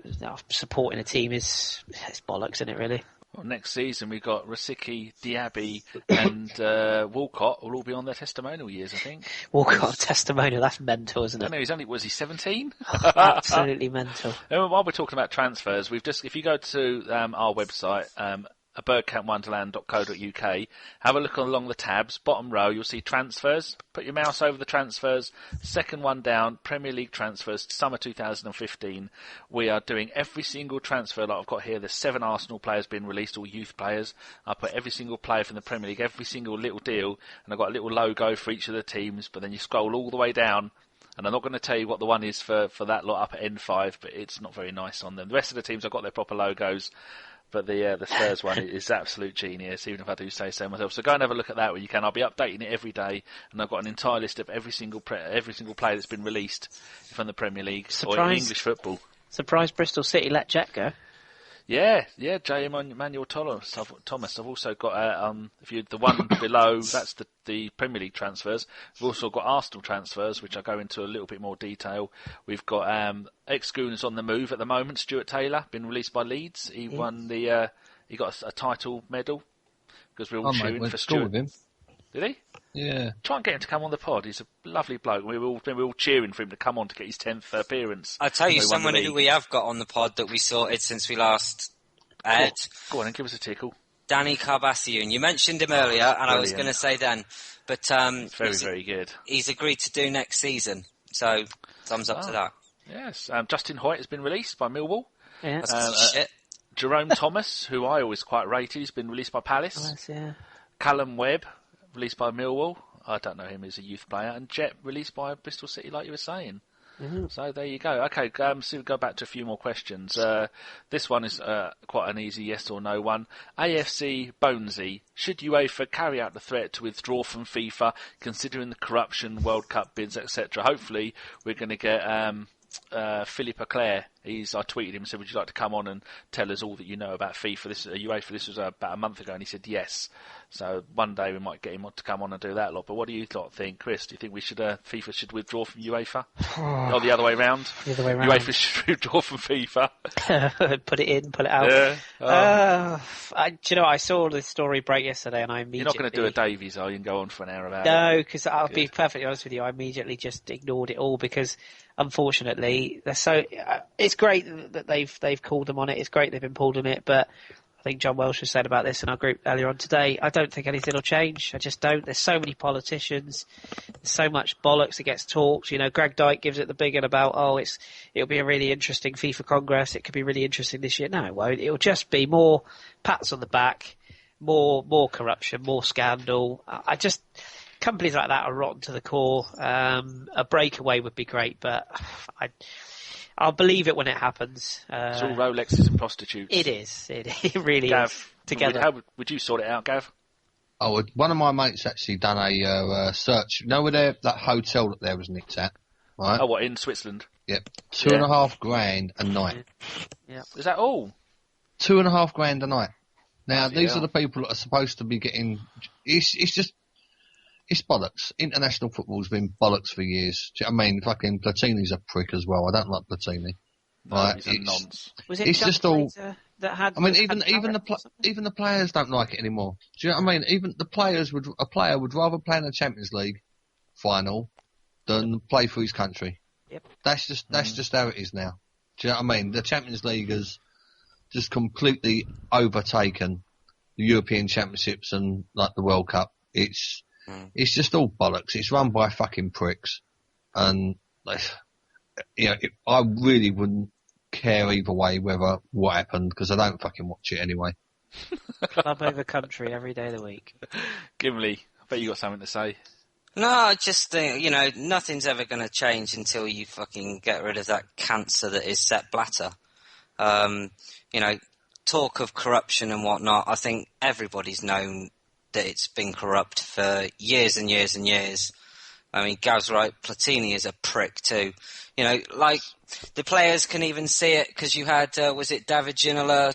Supporting a team it's bollocks, isn't it, really? Well, next season we've got Rosicky, Diaby and Walcott will all be on their testimonial years, I think. Walcott testimonial, that's mental, isn't I it? don't know, was he 17? Absolutely mental. And while we're talking about transfers, if you go to our website, bergkampwonderland.co.uk, have a look along the tabs, bottom row, you'll see transfers. Put your mouse over the transfers, second one down, Premier League transfers, summer 2015. We are doing every single transfer like I've got here. There's 7 Arsenal players being released, all youth players. I put every single player from the Premier League, every single little deal, and I've got a little logo for each of the teams, but then you scroll all the way down, and I'm not going to tell you what the one is for that lot up at N5, but it's not very nice on them. The rest of the teams, I've got their proper logos. But the Spurs one is absolute genius, even if I do say so myself. So go and have a look at that where you can. I'll be updating it every day, and I've got an entire list of every single player that's been released from the Premier League or English football. Surprised Bristol City let Jet go. Yeah, J. Emmanuel Thomas. I've also got the one below, that's the Premier League transfers. We've also got Arsenal transfers, which I'll go into a little bit more detail. We've got ex-Gooners on the move at the moment. Stuart Taylor, been released by Leeds. He won he got a title medal because we're all cheering for Stuart. With him. Did he? Yeah. Try and get him to come on the pod. He's a lovely bloke. We were all cheering for him to come on to get his 10th appearance. I'll tell you someone who we have got on the pod that we sorted since we last aired. Go on and give us a tickle. Danny Carbassian. You mentioned him earlier, and Brilliant. I was going to say then, but very good. He's agreed to do next season, so thumbs up to that. Yes. Justin Hoyt has been released by Millwall. Yeah. Shit. Jerome Thomas, who I always quite rated, he's been released by Palace. Yeah. Callum Webb, released by Millwall. I don't know him as a youth player. And Jet, released by Bristol City, like you were saying. Mm-hmm. So there you go. Okay, so we'll go back to a few more questions. This one is quite an easy yes or no one. AFC Bonesy, should UEFA carry out the threat to withdraw from FIFA, considering the corruption, World Cup bids, etc.? Hopefully, we're going to get Philippe Auclair. I tweeted him and said, would you like to come on and tell us all that you know about FIFA? UEFA, this was about a month ago, and he said yes. So one day we might get him to come on and do that lot. But what do you lot think, Chris? Do you think FIFA should withdraw from UEFA? Or the other way round? The other way round. UEFA should withdraw from FIFA. Put it in, pull it out. Yeah. Do you know, I saw this story break yesterday, and I immediately... You're not going to do a Davies, are you, and go on for an hour about it? No, because I'll be perfectly honest with you, I immediately just ignored it all because, unfortunately, they're so... it's great that they've called them on it. It's great they've been pulled on it, but I think John Welsh has said about this in our group earlier on today. I don't think anything will change. I just don't. There's so many politicians. There's so much bollocks that gets talked. You know, Greg Dyke gives it the big one about, it'll be a really interesting FIFA Congress. It could be really interesting this year. No, it won't. It'll just be more pats on the back, more corruption, more scandal. Companies like that are rotten to the core. A breakaway would be great, but I'll believe it when it happens. It's all Rolexes and prostitutes. It is. It really Gav, is. Together. How would you sort it out, Gav? One of my mates actually done a search. You know where that hotel that there was nicked at? Right? Oh, what, in Switzerland? Yep. $2,500 a night. Yeah. Is that all? $2,500 a night. Now, these are the people that are supposed to be getting... It's bollocks. International football's been bollocks for years. Do you know what I mean? Fucking Platini's a prick as well. I don't like Platini. No, right? He's a nonce. Was it it's just all... that had... I mean, even the players don't like it anymore. Do you know what I mean? Even the players a player would rather play in the Champions League final than play for his country. Yep. That's just how it is now. Do you know what I mean? The Champions League has just completely overtaken the European Championships and like the World Cup. It's just all bollocks. It's run by fucking pricks, and I really wouldn't care either way whether what happened because I don't fucking watch it anyway. Club over country every day of the week. Gimli, I bet you got something to say. No, I just think, nothing's ever going to change until you fucking get rid of that cancer that is Sepp Blatter. Talk of corruption and whatnot, I think everybody's known that it's been corrupt for years and years and years. I mean, Gav's right, Platini is a prick too. The players can even see it because you had, was it David Ginola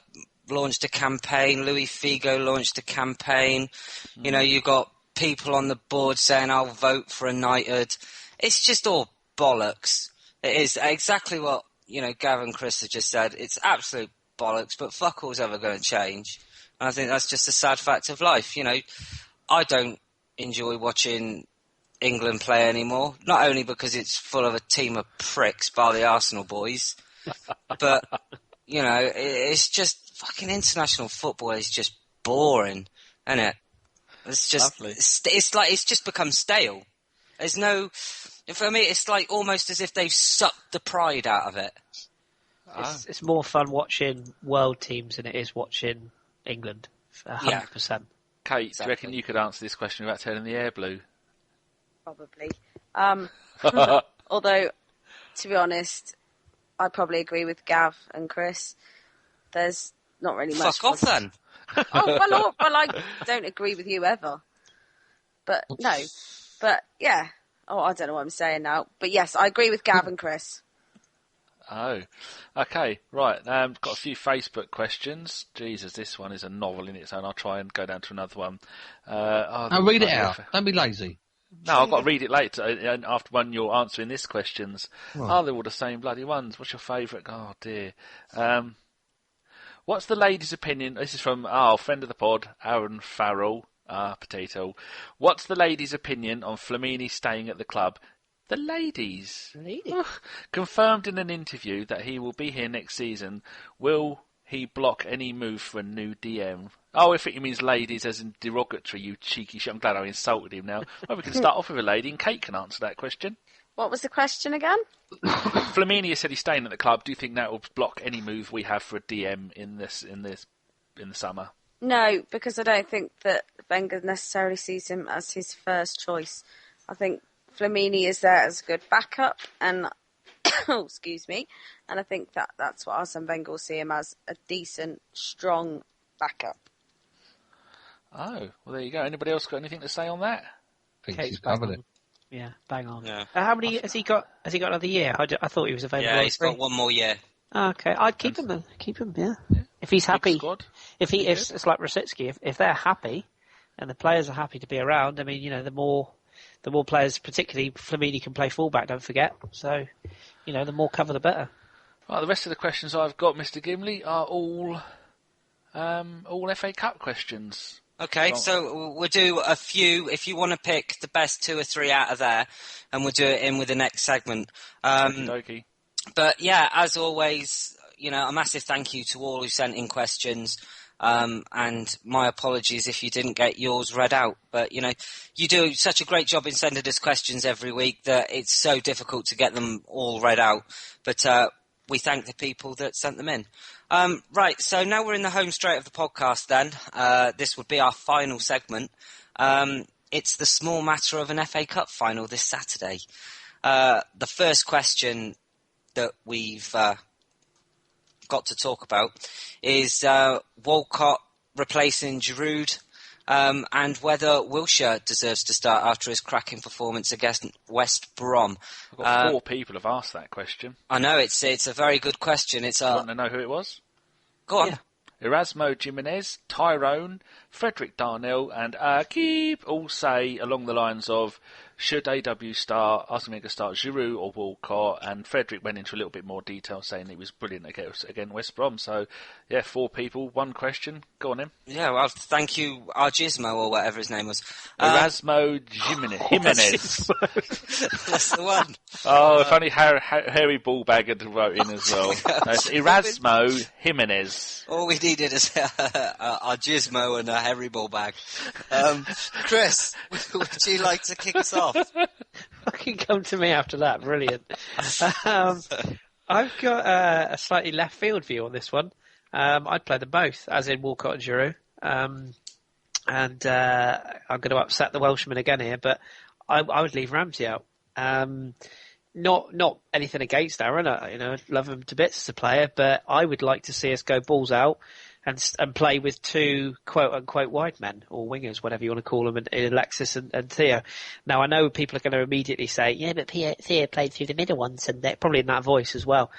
launched a campaign, Louis Figo launched a campaign, you got people on the board saying I'll vote for United. It's just all bollocks. It is exactly what, Gav and Kris have just said. It's absolute bollocks, but fuck all's ever going to change. And I think that's just a sad fact of life. I don't enjoy watching England play anymore, not only because it's full of a team of pricks by the Arsenal boys, but, it's just fucking international football is just boring, isn't it? It's just, it's just become stale. There's no, for me, it's like almost as if they've sucked the pride out of it. It's more fun watching world teams than it is watching England. 100%. Kate, exactly. Do you reckon you could answer this question without turning the air blue? Probably. Although, to be honest, I probably agree with Gav and Kris. There's not really much. Fuck off then. Well, I don't agree with you ever. But no. But yeah. Oh, I don't know what I'm saying now. But yes, I agree with Gav and Kris. Oh, okay, right. Got a few Facebook questions. Jesus, this one is a novel in its own. I'll try and go down to another one. Now read it out. Don't be lazy. No, I've got to read it later. After when you're answering this questions. Oh, they're all the same bloody ones. What's your favourite? Oh dear. What's the ladies' opinion? This is from friend of the pod, Aaron Farrell. Potato. What's the ladies' opinion on Flamini staying at the club? The ladies. Confirmed in an interview that he will be here next season. Will he block any move for a new DM? Oh, I think he means ladies as in derogatory, you cheeky shit. I'm glad I insulted him now. Well, we can start off with a lady, and Kate can answer that question. What was the question again? Flamini said he's staying at the club. Do you think that will block any move we have for a DM in the summer? No, because I don't think that Wenger necessarily sees him as his first choice. I think Flamini is there as a good backup, and excuse me, and I think that's what Arsene Wenger will see him as, a decent, strong backup. Oh, well, there you go. Anybody else got anything to say on that? I think he's covered it. Yeah, bang on. Yeah. How many has he got? Has he got another year? I thought he was available. Yeah, he's got one more year. Okay, I'd keep him then. Keep him, yeah. If he's happy, if it's like Rosicki, if they're happy, and the players are happy to be around, I mean, the more players, particularly Flamini, can play fullback. Don't forget. So, the more cover, the better. Right, the rest of the questions I've got, Mr. Gimli, are all FA Cup questions. Okay, so we'll do a few. If you want to pick the best 2 or 3 out of there, and we'll do it in with the next segment. Okey-dokey. But yeah, as always, a massive thank you to all who sent in questions. And my apologies if you didn't get yours read out. But, you do such a great job in sending us questions every week that it's so difficult to get them all read out. But we thank the people that sent them in. Right, so now we're in the home straight of the podcast then. This would be our final segment. It's the small matter of an FA Cup final this Saturday. The first question that we've got to talk about is Walcott replacing Giroud, and whether Wilshere deserves to start after his cracking performance against West Brom. I've got 4 people have asked that question. I know, it's a very good question. You want to know who it was? Go on. Yeah. Erasmo Jimenez, Tyrone, Frederick Darnell, and Akib all say along the lines of, should AW start, Arsene Wenger start Giroud or Walcott, and Frederick went into a little bit more detail saying he was brilliant against West Brom. So, yeah, 4 people, 1 question. Go on, then. Yeah, well, thank you, Argismo, or whatever his name was. Erasmo Jimenez. That's the one. Oh, if only Harry Ballbag had wrote in as well. It's Erasmo Jimenez. All we needed is Argismo and a Harry Ballbag. Kris, would you like to kick us off? Fucking come to me after that. Brilliant. I've got a slightly left field view on this one. I'd play them both, as in Walcott and Giroud. And I'm going to upset the Welshman again here, but I would leave Ramsey out. Not anything against Aaron. I love him to bits as a player, but I would like to see us go balls out and play with two quote unquote wide men or wingers, whatever you want to call them, in Alexis and Theo. Now I know people are going to immediately say, yeah, but Theo played through the middle once, and they're probably in that voice as well.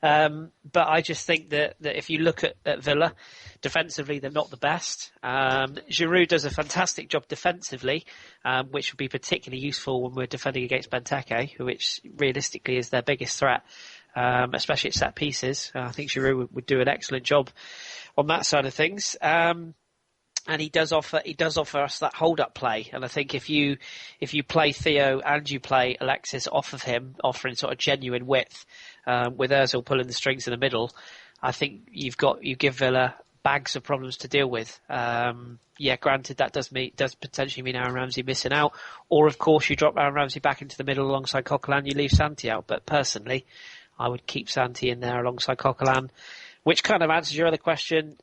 But I just think that if you look at Villa, defensively they're not the best. Giroud does a fantastic job defensively, which would be particularly useful when we're defending against Benteke, which realistically is their biggest threat, especially at set pieces. I think Giroud would do an excellent job on that side of things. And he does offer us that hold up play. And I think if you play Theo and you play Alexis off of him, offering sort of genuine width, with Ozil pulling the strings in the middle, I think you give Villa bags of problems to deal with. Granted that does potentially mean Aaron Ramsey missing out, or of course you drop Aaron Ramsey back into the middle alongside Coquelin, you leave Santi out. But personally, I would keep Santi in there alongside Coquelin, which kind of answers your other question.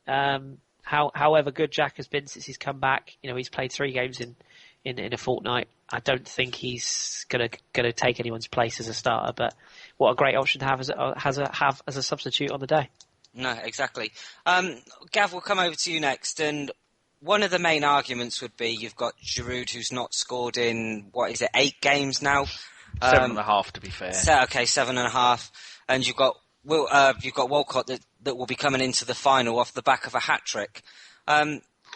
However good Jack has been since he's come back, he's played 3 games in a fortnight. I don't think he's gonna take anyone's place as a starter, but what a great option to have as a substitute on the day. No, exactly. Gav, we'll come over to you next, and one of the main arguments would be you've got Giroud, who's not scored in 8 games now. 7.5 to be fair. 7.5, and you've got Walcott that will be coming into the final off the back of a hat-trick.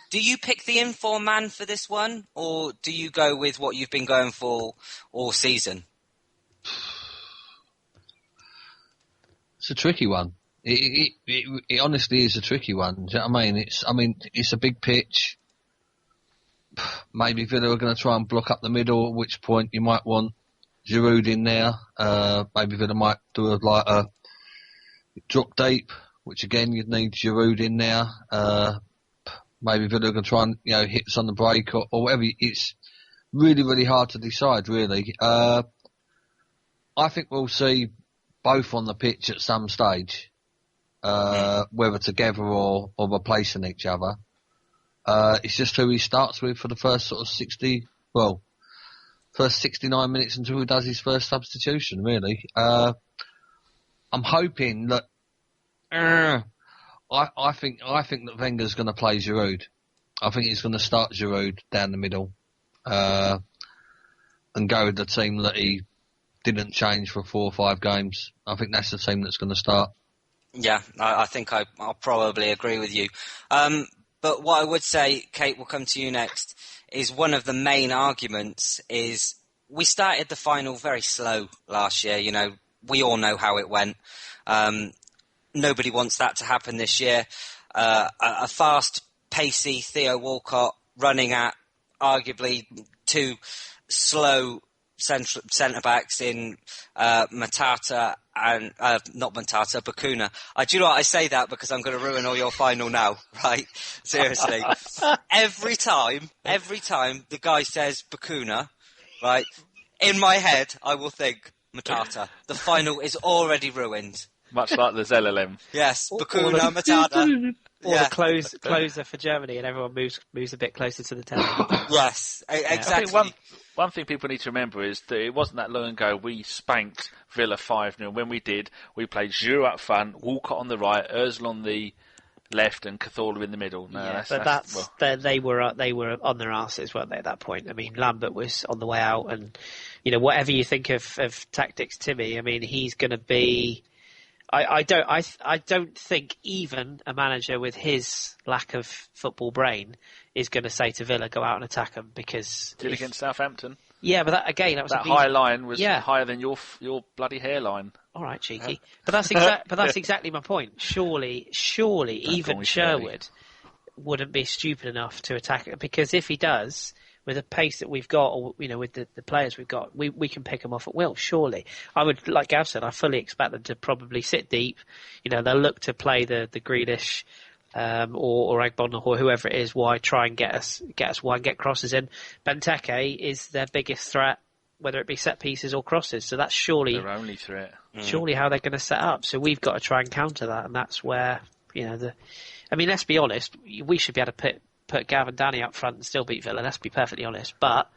Do you pick the inform man for this one, or do you go with what you've been going for all season? It's a tricky one. It honestly is a tricky one. Do you know what I mean? It's a big pitch. Maybe Villa are going to try and block up the middle, at which point you might want Giroud in there. Maybe Villa might do a drop deep, which again you'd need Giroud in there. Maybe Villa are going to try and hit us on the break or whatever. It's really, really hard to decide, really. I think we'll see both on the pitch at some stage, whether together or replacing each other. It's just who he starts with for the first sort of 69 minutes until he does his first substitution, really. I'm hoping that I think that Wenger's going to play Giroud. I think he's going to start Giroud down the middle and go with the team that he didn't change for 4 or 5 games. I think that's the team that's going to start. Yeah, I think I'll probably agree with you. But what I would say, Kate, we'll come to you next, is one of the main arguments is we started the final very slow last year. We all know how it went. Nobody wants that to happen this year. A fast, pacey Theo Walcott running at arguably 2 slow centre-backs in Matata and not Matata, Bakuna. Do you know what? I say that because I'm going to ruin all your final now, right? Seriously. Every time the guy says Bakuna, right, in my head I will think Matata. The final is already ruined. Much like the ZLM. Yes, Bakuna, Matata. Or the closer for Germany, and everyone moves a bit closer to the table. Yes, exactly. I think one thing people need to remember is that it wasn't that long ago we spanked Villa 5-0. When we did, we played Giroud up front, Walcott on the right, Ozil on the left, and Cazorla in the middle. They were on their arses, weren't they? At that point, I mean, Lambert was on the way out, and whatever you think of tactics, Timmy, I mean, he's going to be. I don't think even a manager with his lack of football brain is going to say to Villa, go out and attack them, because did against Southampton. Yeah, but that was that high line was higher than your bloody hairline. All right, cheeky. But that's exactly my point. Surely, even Sherwood wouldn't be stupid enough to attack it, because if he does, with the pace that we've got, or with the players we've got, we can pick them off at will. Surely, I would, like Gav said, I fully expect them to probably sit deep. They'll look to play the Grealish or Agbon or whoever it is. Why try and get us wide, get crosses in? Benteke is their biggest threat, whether it be set pieces or crosses. So that's surely their only threat. Surely how they're going to set up. So we've got to try and counter that, and that's where let's be honest, we should be able to put Gav and Danny up front and still beat Villa. Let's be perfectly honest, but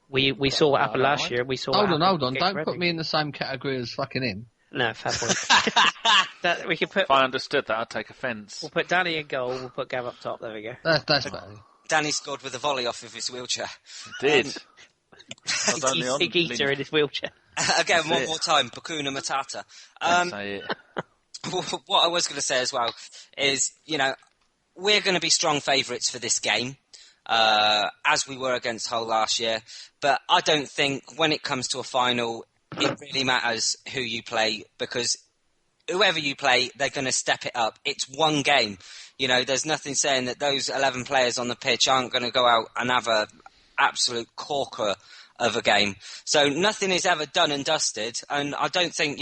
We saw what happened last year. We saw. Hold what on. happened Don't put me in the same category as fucking him. No, fair point. We could put. If I understood that, I'd take offence. We'll put Danny in goal. We'll put Gav up top. There we go. That's better. Danny scored with a volley off of his wheelchair. Did. Big eater in his wheelchair. Again, one more time, Bakuna Matata. Say it. What I was going to say as well is, we're going to be strong favourites for this game, as we were against Hull last year. But I don't think when it comes to a final, it really matters who you play, because whoever you play, they're going to step it up. It's one game. There's nothing saying that those 11 players on the pitch aren't going to go out and have a absolute corker of a game. So nothing is ever done and dusted. And I don't think,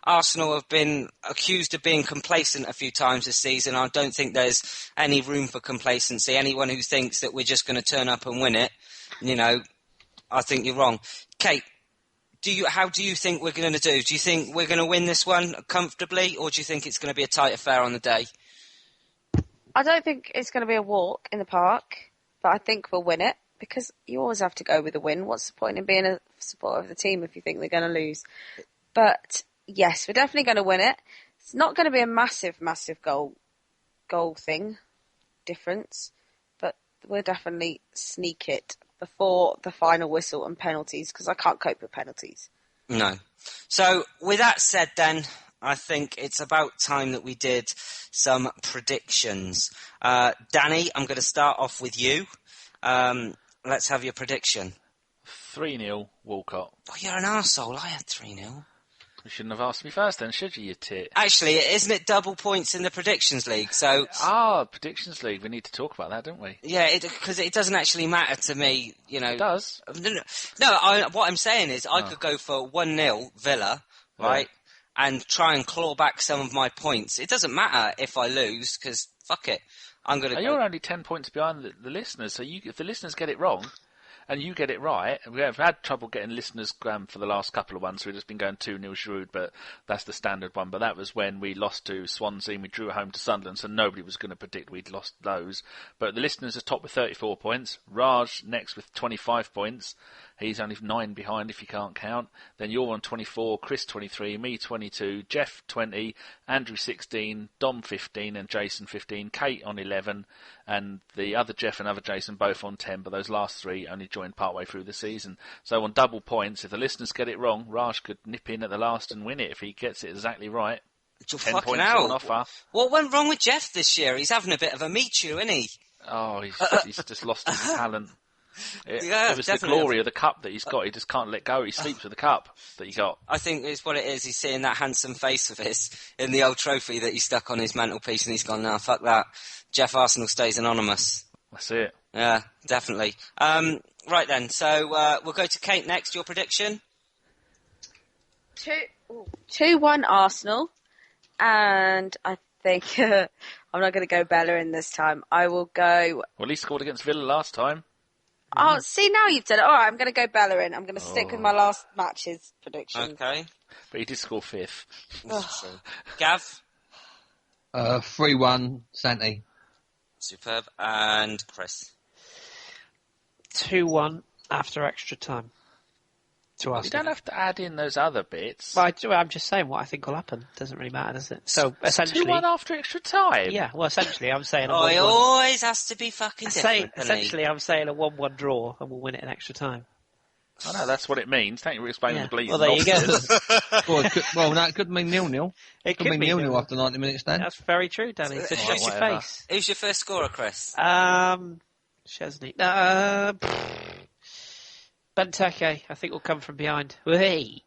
Arsenal have been accused of being complacent a few times this season. I don't think there's any room for complacency. Anyone who thinks that we're just going to turn up and win it, I think you're wrong. Kate, how do you think we're going to do? Do you think we're going to win this one comfortably, or do you think it's going to be a tight affair on the day? I don't think it's going to be a walk in the park, but I think we'll win it, because you always have to go with a win. What's the point in being a supporter of the team if you think they're going to lose? But yes, we're definitely going to win it. It's not going to be a massive goal difference, but we'll definitely sneak it before the final whistle and penalties, because I can't cope with penalties. No. So with that said then, I think it's about time that we did some predictions. Danny, I'm going to start off with you. Let's have your prediction. 3-0 Walcott. Oh, you're an arsehole. I had 3-0. You shouldn't have asked me first then, should you tit? Actually, isn't it double points in the Predictions League? So Predictions League. We need to talk about that, don't we? Yeah, because it doesn't actually matter to me, It does. No, what I'm saying is I could go for 1-0 Villa, right? Yeah. And try and claw back some of my points. It doesn't matter if I lose, because fuck it. I'm going to. You're only 10 points behind the listeners, so if the listeners get it wrong, and you get it right, we have had trouble getting listeners for the last couple of ones, so we've just been going 2-0 Giroud, but that's the standard one. But that was when we lost to Swansea and we drew at home to Sunderland, so nobody was going to predict we'd lost those. But the listeners are top with 34 points, Raj next with 25 points. He's only 9 behind if you can't count. Then you're on 24, Kris 23, me 22, Jeff 20, Andrew 16, Dom 15 and Jason 15, Kate on 11, and the other Jeff and other Jason both on 10, but those last 3 only joined partway through the season. So on double points, if the listeners get it wrong, Raj could nip in at the last and win it if he gets it exactly right. 10 points on offer. What went wrong with Jeff this year? He's having a bit of a meet you, isn't he? Oh, he's just lost his talent. It was definitely. the glory of the cup that he's got. He just can't let go. He sleeps with the cup that he got. I think it's what it is. He's seeing that handsome face of his in the old trophy that he stuck on his mantelpiece, and he's gone, nah, fuck that. Jeff Arsenal stays anonymous. That's it. Yeah, definitely. Right then, so we'll go to Kate next. Your prediction? 2-1 Arsenal, and I think I'm not going to go Bellerin this time. I will go. Well, he scored against Villa last time. Oh, see, now you've done it. All right, I'm going to go Bellerin. I'm going to stick with my last match's prediction. Okay. But he did score 5th. Gav? 3-1 Santi. Superb. And Kris? 2-1 after extra time. To us. You don't have to add in those other bits. Well, I'm just saying what I think will happen. Doesn't really matter, does it? So essentially, 2-1 after extra time. Yeah. Well, essentially, I'm saying. It always has to be fucking different. Essentially, I'm saying a 1-1 draw, and we'll win it in extra time. I know that's what it means. Thank you for explaining the bleeding. Well, there you go. No, it could mean 0-0. It could mean 0-0 after 90 minutes then. That's very true, Danny. So show your face. Who's your first scorer, Kris? Chesney. Benteke, I think, will come from behind. Hey.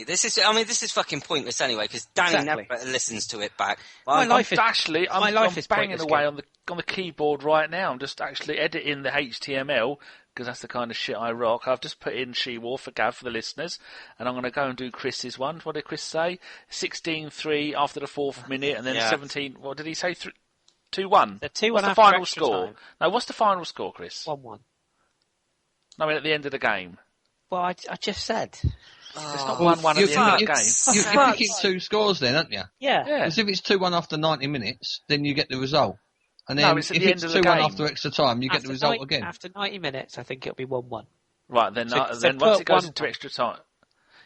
This is fucking pointless anyway, because Danny never listens to it back. I'm banging away on the keyboard right now. I'm just actually editing the HTML, because that's the kind of shit I rock. I've just put in She-War for Gav for the listeners, and I'm going to go and do Chris's one. What did Kris say? 16-3 after the 4th minute, and then 17... What did he say? 2-1? The 2-1 What's the final score? Time. No, what's the final score, Kris? 1-1. I mean, at the end of the game. Well, I just said. It's not 1-1 at the end of the game. You're picking 2 scores then, aren't you? Yeah. Because if it's 2-1 after 90 minutes, then you get the result. And then it's if it's 2-1 after extra time, you get the result again. After 90 minutes, I think it'll be 1-1. Right, then So then put once it goes 1-1. into extra time.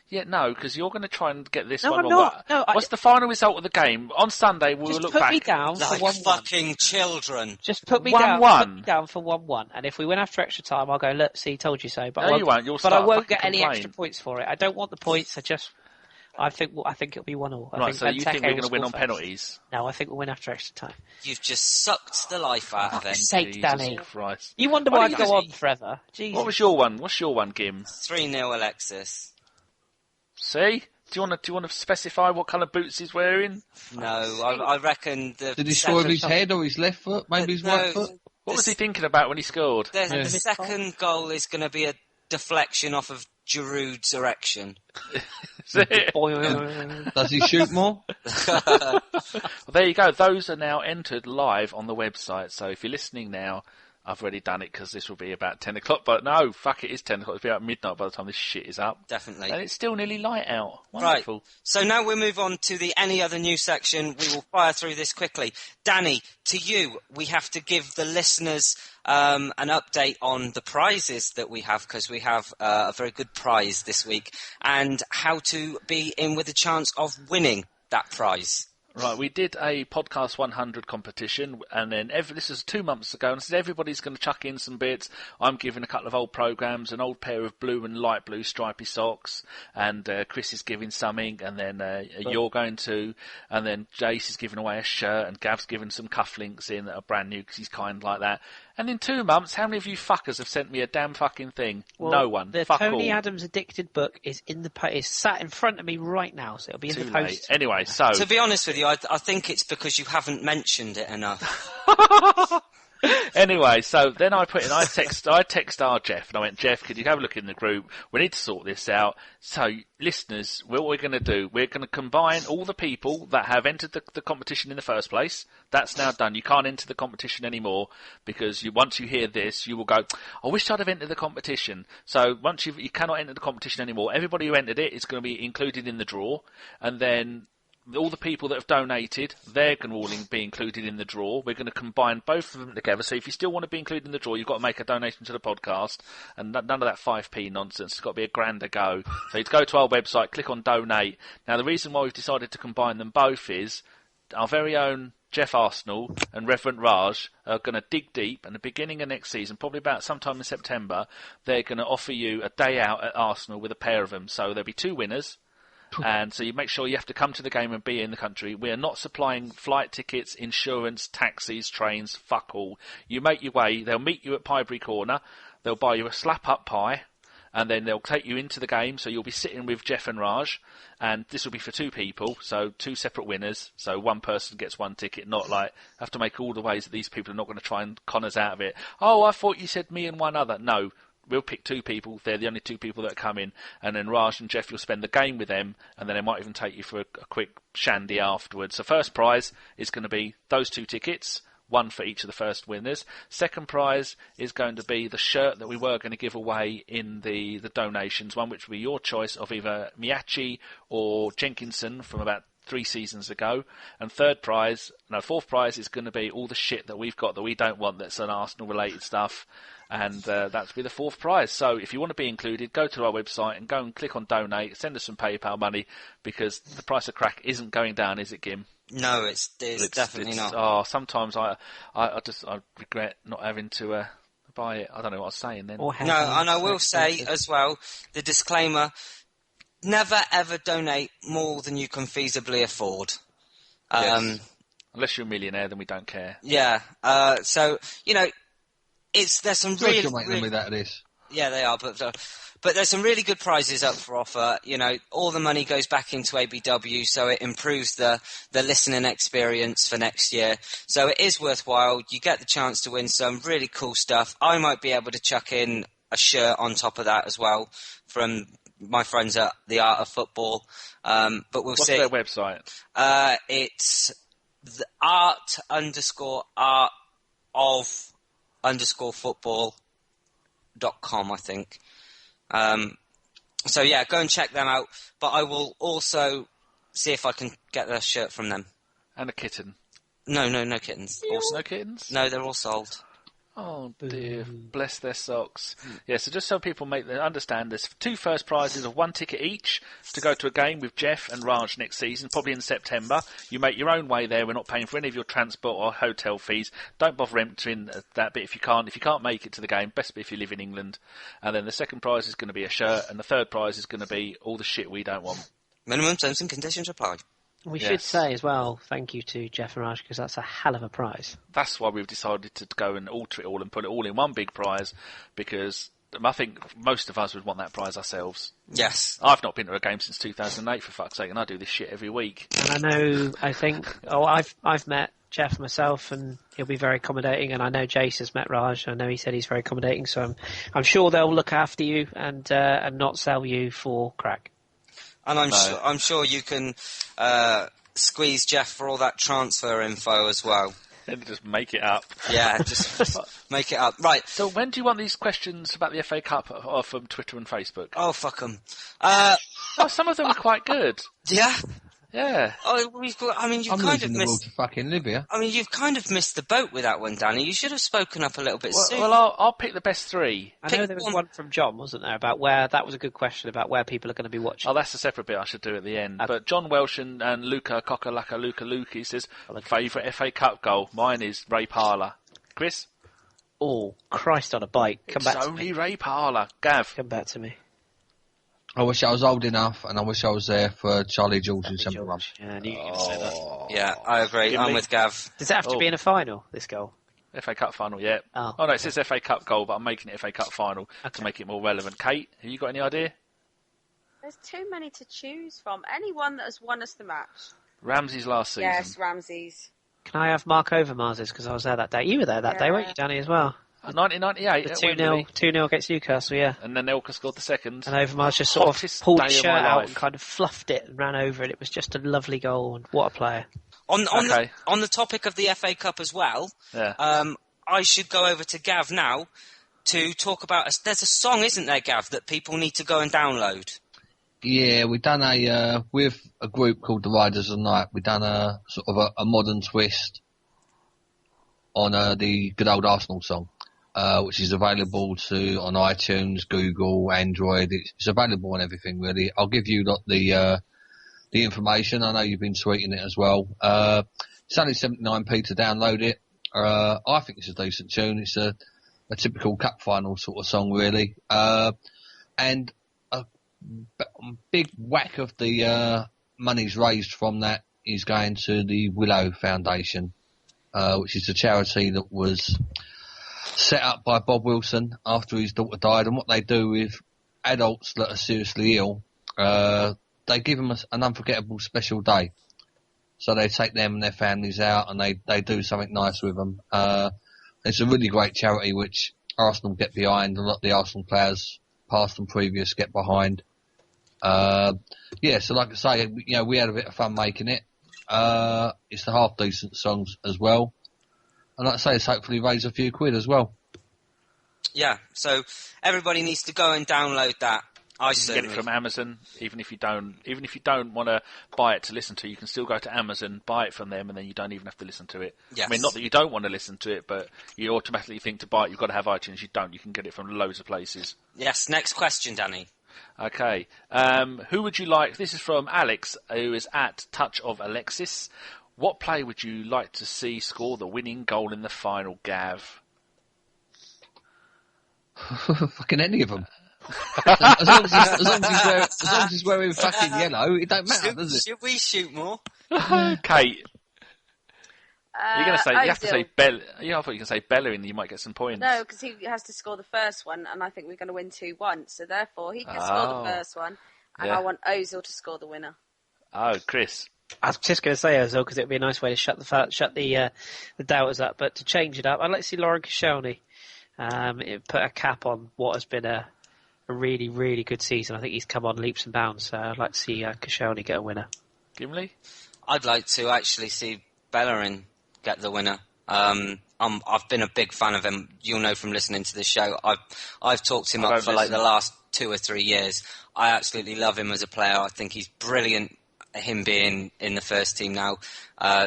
Yeah, no, because you're going to try and get this No, one I'm wrong. not. What- No, What's the final result of the game? On Sunday, we'll just look put back. me down for Like 1-1. fucking children. Just put me 1-1. down. Put me down for 1-1. And if we win after extra time, I'll go, look, see, told you so. But No, I won't, you won't. You'll but I start won't fucking get any complain. extra points for it. I don't want the points. I think it'll be 1-1. I Right, think so you think Benteke we're going will to win score on first. penalties? No, I think we'll win after extra time. You've just sucked the life out of Fuck's it. sake, Jesus Danny. Christ. You wonder Why why I don't you go on just- forever. Jesus. What's your one, Gim? 3-0 Alexis. See? Do you want to specify what colour boots he's wearing? No, I reckon the Did he score with second, his head or his left foot? Maybe his right foot? What was he thinking about when he scored? the second goal is going to be a deflection off of Giroud's erection. Does he shoot more? Well, there you go. Those are now entered live on the website. So if you're listening now, I've already done it because this will be about 10 o'clock. But no, fuck it, it's 10 o'clock. It'll be about midnight by the time this shit is up. Definitely. And it's still nearly light out. Right. Wonderful. So now we'll move on to the any other news section. We will fire through this quickly. Danny, to you, we have to give the listeners an update on the prizes that we have, because we have a very good prize this week, and how to be in with a chance of winning that prize. Right, we did a Podcast 100 competition, and then this was 2 months ago, and I said everybody's going to chuck in some bits. I'm giving a couple of old programmes, an old pair of blue and light blue stripy socks, and Kris is giving something, and then you're going to, and then Jace is giving away a shirt, and Gav's giving some cufflinks in that are brand new because he's kind like that. And in 2 months, how many of you fuckers have sent me a damn fucking thing? Well, No one. The Fuck Tony all. Adams Addicted book is is sat in front of me right now, so it'll be in Too the late. post. Anyway, so To be honest with you, I think it's because you haven't mentioned it enough. Anyway, so then I text our Jeff, and I went, Jeff, could you have a look in the group? We need to sort this out. So, listeners, what we're going to do, we're going to combine all the people that have entered the competition in the first place. That's now done. You can't enter the competition anymore, because once you hear this, you will go, I wish I'd have entered the competition. So, once you cannot enter the competition anymore, everybody who entered it is going to be included in the draw, and then all the people that have donated, they're going to all be included in the draw. We're going to combine both of them together. So if you still want to be included in the draw, you've got to make a donation to the podcast. And none of that 5p nonsense. It's got to be a grand a go. So you go to our website, click on donate. Now, the reason why we've decided to combine them both is our very own Jeff Arsenal and Reverend Raj are going to dig deep, and the beginning of next season, probably about sometime in September, they're going to offer you a day out at Arsenal with a pair of them. So there'll be 2 winners. And so you make sure you have to come to the game and be in the country. We are not supplying flight tickets, insurance, taxis, trains, fuck all. You make your way. They'll meet you at Piebury Corner. They'll buy you a slap-up pie, and then they'll take you into the game. So you'll be sitting with Jeff and Raj, and this will be for 2 people, so 2 separate winners. So one person gets 1 ticket, not like have to make all the ways that these people are not going to try and con us out of it. Oh, I thought you said me and one other. No. We'll pick 2 people. They're the only 2 people that come in. And then Raj and Jeff, you'll spend the game with them. And then they might even take you for a quick shandy afterwards. So first prize is going to be those 2 tickets. 1 for each of the first winners. Second prize is going to be the shirt that we were going to give away in the donations. One which will be your choice of either Miyachi or Jenkinson from about 3 seasons ago. And fourth prize is going to be all the shit that we've got that we don't want, that's an Arsenal related stuff. And that'll be the 4th prize. So if you want to be included, go to our website and go and click on donate, send us some PayPal money, because the price of crack isn't going down, is it, Gim? No, it's definitely not. Oh, sometimes I regret not having to buy it. I don't know what I was saying then. No, and I will say as well, the disclaimer, never ever donate more than you can feasibly afford. Yes. Unless you're a millionaire, then we don't care. Yeah. So, there's some really... You're making me that of this. Yeah, they are, but there's some really good prizes up for offer. All the money goes back into ABW, so it improves the listening experience for next year. So it is worthwhile. You get the chance to win some really cool stuff. I might be able to chuck in a shirt on top of that as well from my friends at The Art of Football. But we'll see. What's their website? It's the art_art of _football.com, I think. So yeah, go and check them out. But I will also see if I can get a shirt from them. And a kitten. No kittens. No kittens? No, they're all sold. Oh dear, bless their socks. Yeah, so just so people understand, there's 2 first prizes of 1 ticket each to go to a game with Jeff and Raj next season, probably in September. You make your own way there. We're not paying for any of your transport or hotel fees. Don't bother entering that bit if you can't. If you can't make it to the game, best be if you live in England. And then the second prize is going to be a shirt, and the third prize is going to be all the shit we don't want. Minimum terms and conditions apply. We should say as well, thank you to Jeff and Raj, because that's a hell of a prize. That's why we've decided to go and alter it all and put it all in one big prize, because I think most of us would want that prize ourselves. Yes. I've not been to a game since 2008, for fuck's sake, and I do this shit every week. And I've met Jeff myself, and he'll be very accommodating, and I know Jace has met Raj, and I know he said he's very accommodating, so I'm sure they'll look after you and not sell you for crack. And I'm sure you can squeeze Jeff for all that transfer info as well. And just make it up. Yeah, just make it up. Right. So when do you want these questions about the FA Cup from Twitter and Facebook? Oh, fuck them. Some of them are quite good. Yeah? Yeah. Oh, I'm losing the will to fucking Libya. I mean, you've kind of missed the boat with that one, Danny. You should have spoken up a little bit sooner. Well, I'll pick the best 3. I know there was one from John, wasn't there, about where, that was a good question, about where people are going to be watching. Oh, that's a separate bit I should do at the end. But John Welsh and Luca Coca-Laka Luca Luki says, favourite FA Cup goal? Mine is Ray Parlour. Chris? Oh, Christ on a bike. Come back to me. It's only Ray Parlour. Gav? Come back to me. I wish I was old enough, and I wish I was there for Charlie George's Centre Run. Yeah, I knew you were going to say that. Yeah, I agree. Gimli? I'm with Gav. Does it have to be in a final, this goal? FA Cup final, yeah. Oh no, it says FA Cup goal, but I'm making it FA Cup final to make it more relevant. Kate, have you got any idea? There's too many to choose from. Anyone that has won us the match. Ramsey's last season. Yes, Ramsey's. Can I have Mark Overmars's, because I was there that day? You were there that day, weren't you, Danny, as well? 1998. The 2-0 against Newcastle, yeah. And then Elka scored the second. And Overmars just sort of pulled his shirt out and kind of fluffed it and ran over it. It was just a lovely goal, and what a player. On the topic of the FA Cup as well, I should go over to Gav now to talk about... There's a song, isn't there, Gav, that people need to go and download? Yeah, we've done with a group called the Riders of the Night, we've done a sort of a modern twist on the good old Arsenal song. Which is available on iTunes, Google, Android. It's available on everything, really. I'll give you the information. I know you've been tweeting it as well. It's only 79p to download it. I think it's a decent tune. It's a typical cup final sort of song, really. And a big whack of the monies raised from that is going to the Willow Foundation, which is a charity that was set up by Bob Wilson after his daughter died. And what they do with adults that are seriously ill, they give them an unforgettable special day. So they take them and their families out, and they do something nice with them. It's a really great charity which Arsenal get behind. A lot of the Arsenal players, past and previous, get behind. So like I say, we had a bit of fun making it. It's the half decent songs as well. And like I say, it's hopefully raise a few quid as well. Yeah, so everybody needs to go and download that. You can get it from Amazon, even if you don't want to buy it to listen to. You can still go to Amazon, buy it from them, and then you don't even have to listen to it. Yes. I mean, not that you don't want to listen to it, but you automatically think to buy it, you've got to have iTunes. You don't. You can get it from loads of places. Yes. Next question, Danny. Okay. Who would you like? This is from Alex, who is at Touch of Alexis. What player would you like to see score the winning goal in the final, Gav? Fucking any of them. as long as he's wearing fucking yellow, it don't matter, does it? Should we shoot more? Kate. You're going to say, you have to Ozil. say Bella. Yeah, I thought you were going to say Bella and you might get some points. No, because he has to score the first one, and I think we're going to win 2-1. So therefore, he can score the first one, and I want Ozil to score the winner. Oh, Chris. I was just going to say Ozil because it would be a nice way to shut the doubters up, but to change it up, I'd like to see Lauren Koscielny put a cap on what has been a really, really good season. I think he's come on leaps and bounds, so I'd like to see Koscielny get a winner. Gimli? I'd like to actually see Bellerin get the winner. I've been a big fan of him. You'll know from listening to this show. I've talked him up for like the last 2 or 3 years. I absolutely love him as a player. I think he's brilliant. Him being in the first team now,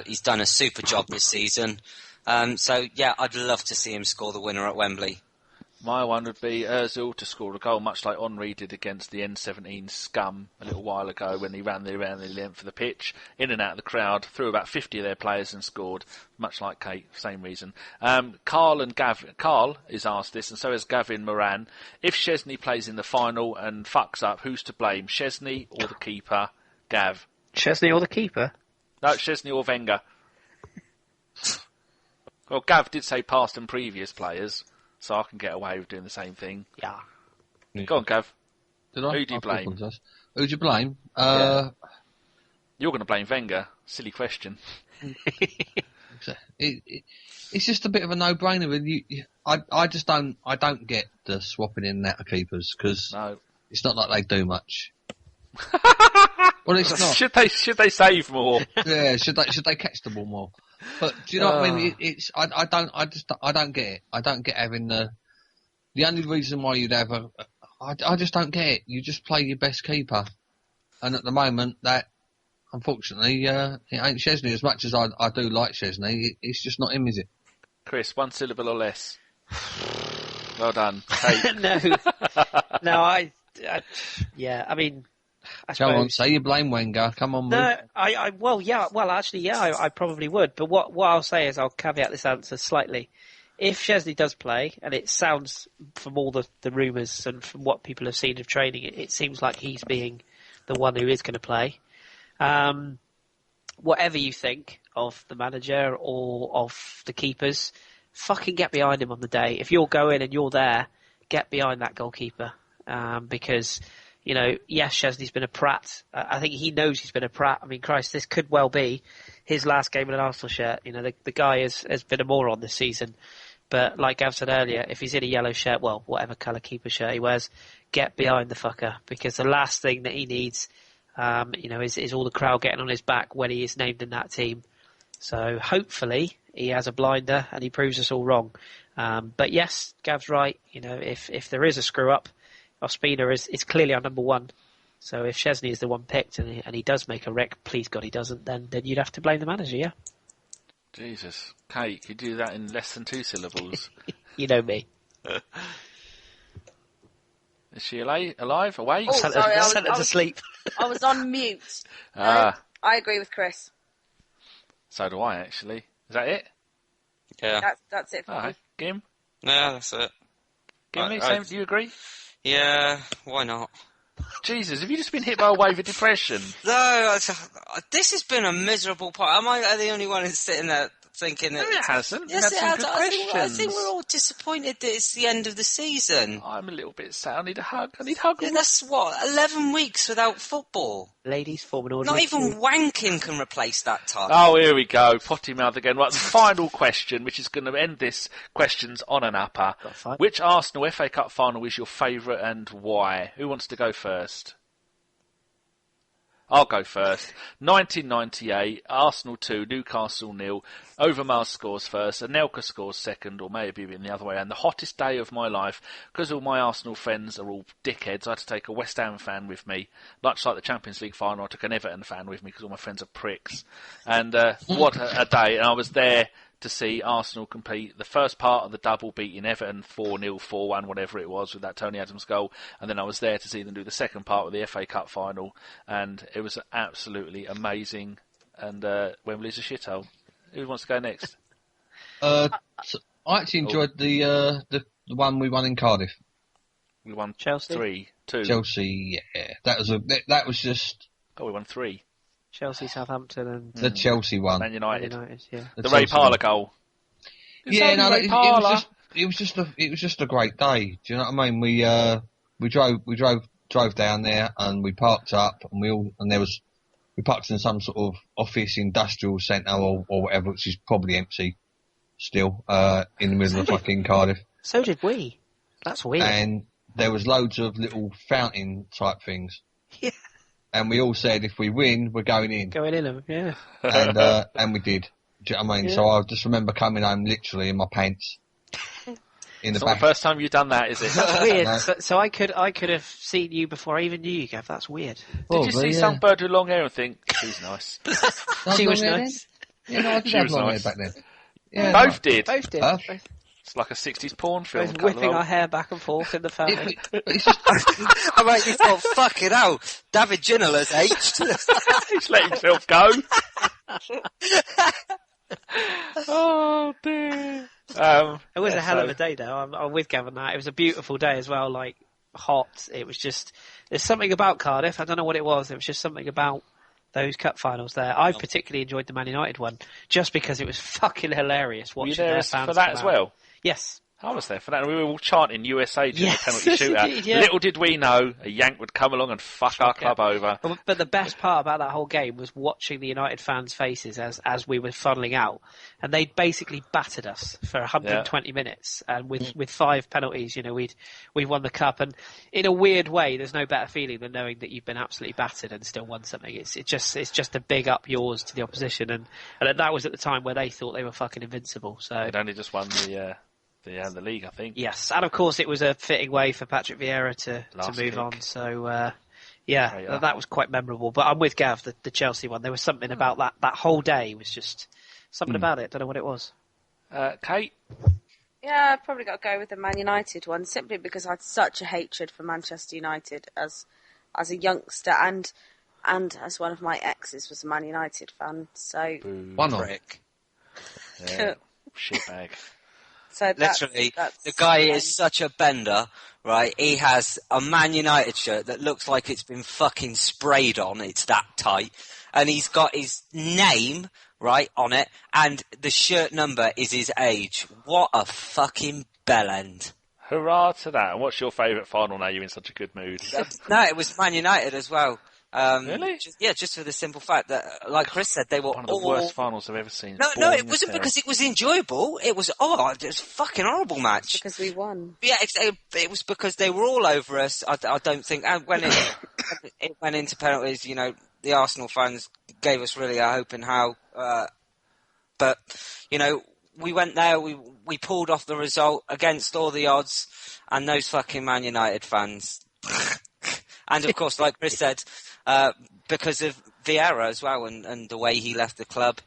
he's done a super job this season. So yeah, I'd love to see him score the winner at Wembley. My one would be Ozil to score a goal, much like Henry did against the N17 scum a little while ago when he ran the length of the pitch, in and out of the crowd, through about 50 of their players and scored, much like Kate, same reason. Carl is asked this, and so is Gavin Moran. If Szczesny plays in the final and fucks up, who's to blame, Szczesny or the keeper? Gav. Szczesny or the keeper? No, Szczesny or Wenger. Well, Gav did say past and previous players, so I can get away with doing the same thing. Yeah. Go on, Gav. Did I? Who do you blame? Who do you blame? Yeah. You're going to blame Wenger. Silly question. It's just a bit of a no-brainer. I just don't get the swapping in and out of keepers because it's not like they do much. Well, it's not. Should they save more? Yeah, should they catch the ball more? But do you know what I mean? I don't get it. I don't get having the only reason why you'd have I just don't get it. You just play your best keeper, and at the moment that unfortunately it ain't Szczesny. As much as I do like Szczesny, it's just not him, is it? Chris, one syllable or less. Well done. Hey. No, I mean, I suppose. Come on, say you blame Wenger. Come on, no, I probably would. But what I'll say is I'll caveat this answer slightly. If Szczesny does play, and it sounds from all the rumours and from what people have seen of training, it seems like he's being the one who is going to play. Whatever you think of the manager or of the keepers, fucking get behind him on the day. If you're going and you're there, get behind that goalkeeper. Because, you know, yes, Szczesny's been a prat. I think he knows he's been a prat. I mean, Christ, this could well be his last game in an Arsenal shirt. You know, the guy has been a moron this season. But like Gav said earlier, if he's in a yellow shirt, well, whatever colour keeper shirt he wears, get behind the fucker. Because the last thing that he needs, is all the crowd getting on his back when he is named in that team. So hopefully he has a blinder and he proves us all wrong. But yes, Gav's right. You know, if there is a screw up, Ospina is clearly our number one. So if Szczesny is the one picked and he does make a wreck, please God he doesn't, then you'd have to blame the manager, yeah. Jesus. Kate, you do that in less than 2 syllables. You know me. Is she alive? Awake? Oh, sorry, I sent her to sleep. I was on mute. Ah. I agree with Chris. So do I, actually. Is that it? Yeah. That's it for me. Alright. Gim? Yeah, that's it. Gimli, same, do you agree? Yeah, why not? Jesus, have you just been hit by a wave of depression? No, this has been a miserable part. Am I the only one who's sitting there thinking that... No, it hasn't. Yes, it has. I Questions. think we're all disappointed that it's the end of the season. I'm a little bit sad. I need a hug. Yeah, that's 11 weeks without football. Ladies, form an order. Not even wanking can replace that time. Oh, here we go. Potty mouth again. Right, the final question, which is going to end this questions on an upper. Which Arsenal FA Cup final is your favourite and why? Who wants to go first? I'll go first. 1998, Arsenal 2, Newcastle 0. Overmars scores first, Anelka scores second, or maybe even the other way. And the hottest day of my life, because all my Arsenal friends are all dickheads, I had to take a West Ham fan with me. Much like the Champions League final, I took an Everton fan with me because all my friends are pricks. And what a day. And I was there to see Arsenal complete the first part of the double, beating Everton 4-0, 4-1, whatever it was, with that Tony Adams goal. And then I was there to see them do the second part of the FA Cup final. And it was absolutely amazing. And Wembley's a shithole. Who wants to go next? So I actually enjoyed the one we won in Cardiff. We won Chelsea? 3-2. Chelsea, yeah. That was just... Oh, we won 3. Chelsea, Southampton, and the Chelsea one. Man United. Yeah. The Ray Parlour goal. It was just a great day. Do you know what I mean? We drove down there and we parked up and we parked in some sort of office industrial centre or whatever, which is probably empty still, in the middle of fucking Cardiff. So did we. That's weird. And there was loads of little fountain type things. Yeah. And we all said, if we win, we're going in. Going in them, yeah. And we did. Do you know what I mean? Yeah. So I just remember coming home literally in my pants. It's not the first time you've done that, is it? That's weird. No. So I could have seen you before I even knew you, Gav. That's weird. Did you see some bird with long hair and think, she's nice? She was nice. Yeah, no, I did have long hair back then. Yeah, Both did. Both did. Huh? Both It's like a 60s porn film. both come whipping along. our hair back and forth in the family. It's just, I mean, you thought, fucking hell, David Ginola's aged. He's let himself go. Oh dear. It was a hell of a day, though. I'm with Gavin. That it was a beautiful day as well. Like hot. It was just. There's something about Cardiff. I don't know what it was. It was just something about those cup finals there. I particularly enjoyed the Man United one just because it was fucking hilarious Were you watching there their fans for that come as out. well? Yes. I was there for that. We were all chanting USA during Yes, the penalty shootout. indeed, yeah. Little did we know a Yank would come along and fuck our club over. But the best part about that whole game was watching the United fans' faces as we were funneling out, and they basically battered us for 120 minutes, and with 5 penalties, you know, we'd won the cup, and in a weird way, there's no better feeling than knowing that you've been absolutely battered and still won something. It's just a big up yours to the opposition, and that was at the time where they thought they were fucking invincible. So They'd only just won the league, I think. yes, and of course it was a fitting way for Patrick Vieira to Last move kick. on. So There you are. that was quite memorable. But I'm with Gav, the Chelsea one. There was something about that whole day was just something about it. Don't know what it was. Kate? Yeah, I've probably got to go with the Man United one, simply because I had such a hatred for Manchester United as a youngster, and as one of my exes was a Man United fan. So, one on. Prick. Yeah. Shitbag. so Literally, that's the guy is such a bender, right? He has a Man United shirt that looks like it's been fucking sprayed on. It's that tight. And he's got his name, right, on it, and the shirt number is his age. What a fucking bellend. Hurrah to that. And what's your favourite final now you're in such a good mood? No, it was Man United as well. Really? Just for the simple fact that, like Chris said, they were One of the all... worst finals I've ever seen. No, it wasn't because it was enjoyable. It was, it was a fucking horrible match. because we won. Yeah, it was because they were all over us. I don't think, and when it went into penalties, you know, the Arsenal fans gave us really a hope in how. But you know, we went there, we pulled off the result against all the odds, and those fucking Man United fans. And of course, like Chris said, because of Vieira as well, and the way he left the club.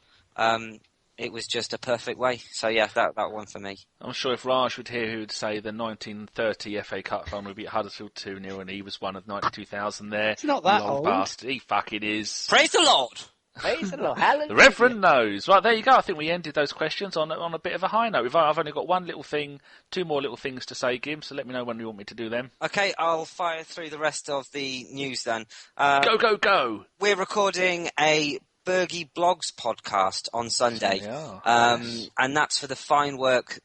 It was just a perfect way. So yeah, that one for me. I'm sure if Raj would hear, he would say the 1930 FA Cup final would be at Huddersfield 2-0, and he was one of 92,000 there. It's not that You old. bastard. He fucking is. Praise the Lord. Praise the Lord. Hallelujah. The Reverend knows. Right, there you go. I think we ended those questions on a bit of a high note. I've only got one little thing, 2 more little things to say, Gim, so let me know when you want me to do them. Okay, I'll fire through the rest of the news then. Go! We're recording a Bergie Blogs podcast on Sunday. Yeah. And that's for the fine work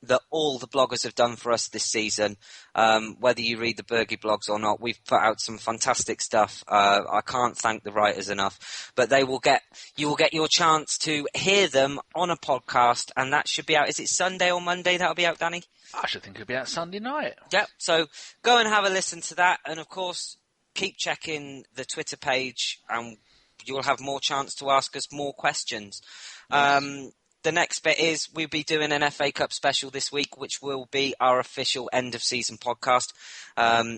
that all the bloggers have done for us this season. Whether you read the Bergie blogs or not, we've put out some fantastic stuff. I can't thank the writers enough, but you will get your chance to hear them on a podcast, and that should be out. Is it Sunday or Monday that'll be out, Danny? I should think it'll be out Sunday night. Yep. So go and have a listen to that, and of course, keep checking the Twitter page, and you'll have more chance to ask us more questions. Yes. The next bit is we'll be doing an FA Cup special this week, which will be our official end of season podcast.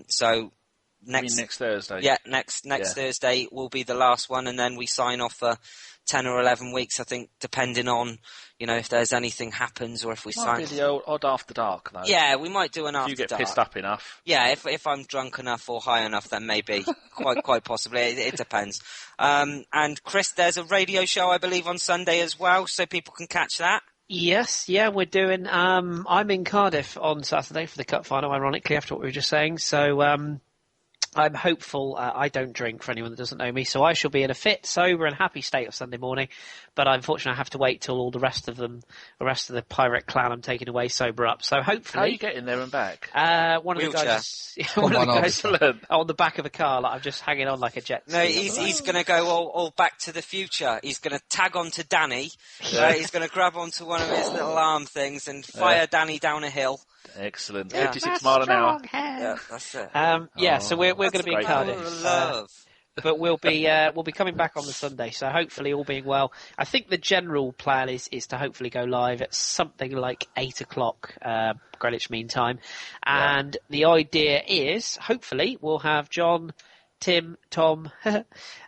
So next Thursday. Yeah, next Thursday will be the last one, and then we sign off for 10 or 11 weeks, I think, depending on, you know, if there's anything happens or if we Might sign. be the odd after dark, though. Yeah, we might do an after If you get dark. pissed up enough. Yeah, if I'm drunk enough or high enough, then maybe. quite possibly. It depends. And Chris, there's a radio show, I believe, on Sunday as well, so people can catch that. Yes, yeah, we're doing. I'm in Cardiff on Saturday for the cup final, ironically, after what we were just saying. So I'm hopeful. I don't drink, for anyone that doesn't know me, so I shall be in a fit, sober, and happy state of Sunday morning. But unfortunately, I have to wait till all the rest of the pirate clan I'm taking away sober up. So hopefully, How are you getting there and back? one of the Wheelchair. guys, one of the guys Excellent. on the back of a car, like I'm just hanging on like a jet. No, ski. he's going to go all Back to the Future. He's going to tag on to Danny. He's going to grab onto one of his little arm things and fire Danny down a hill. Excellent. Yeah. 56 mile an hour. Yeah, that's it. So we're going to be in That's Cardiff. love. But we'll be coming back on the Sunday, so hopefully all being well. I think the general plan is to hopefully go live at something like 8:00 Greenwich Mean Time, and the idea is hopefully we'll have John, Tim, Tom,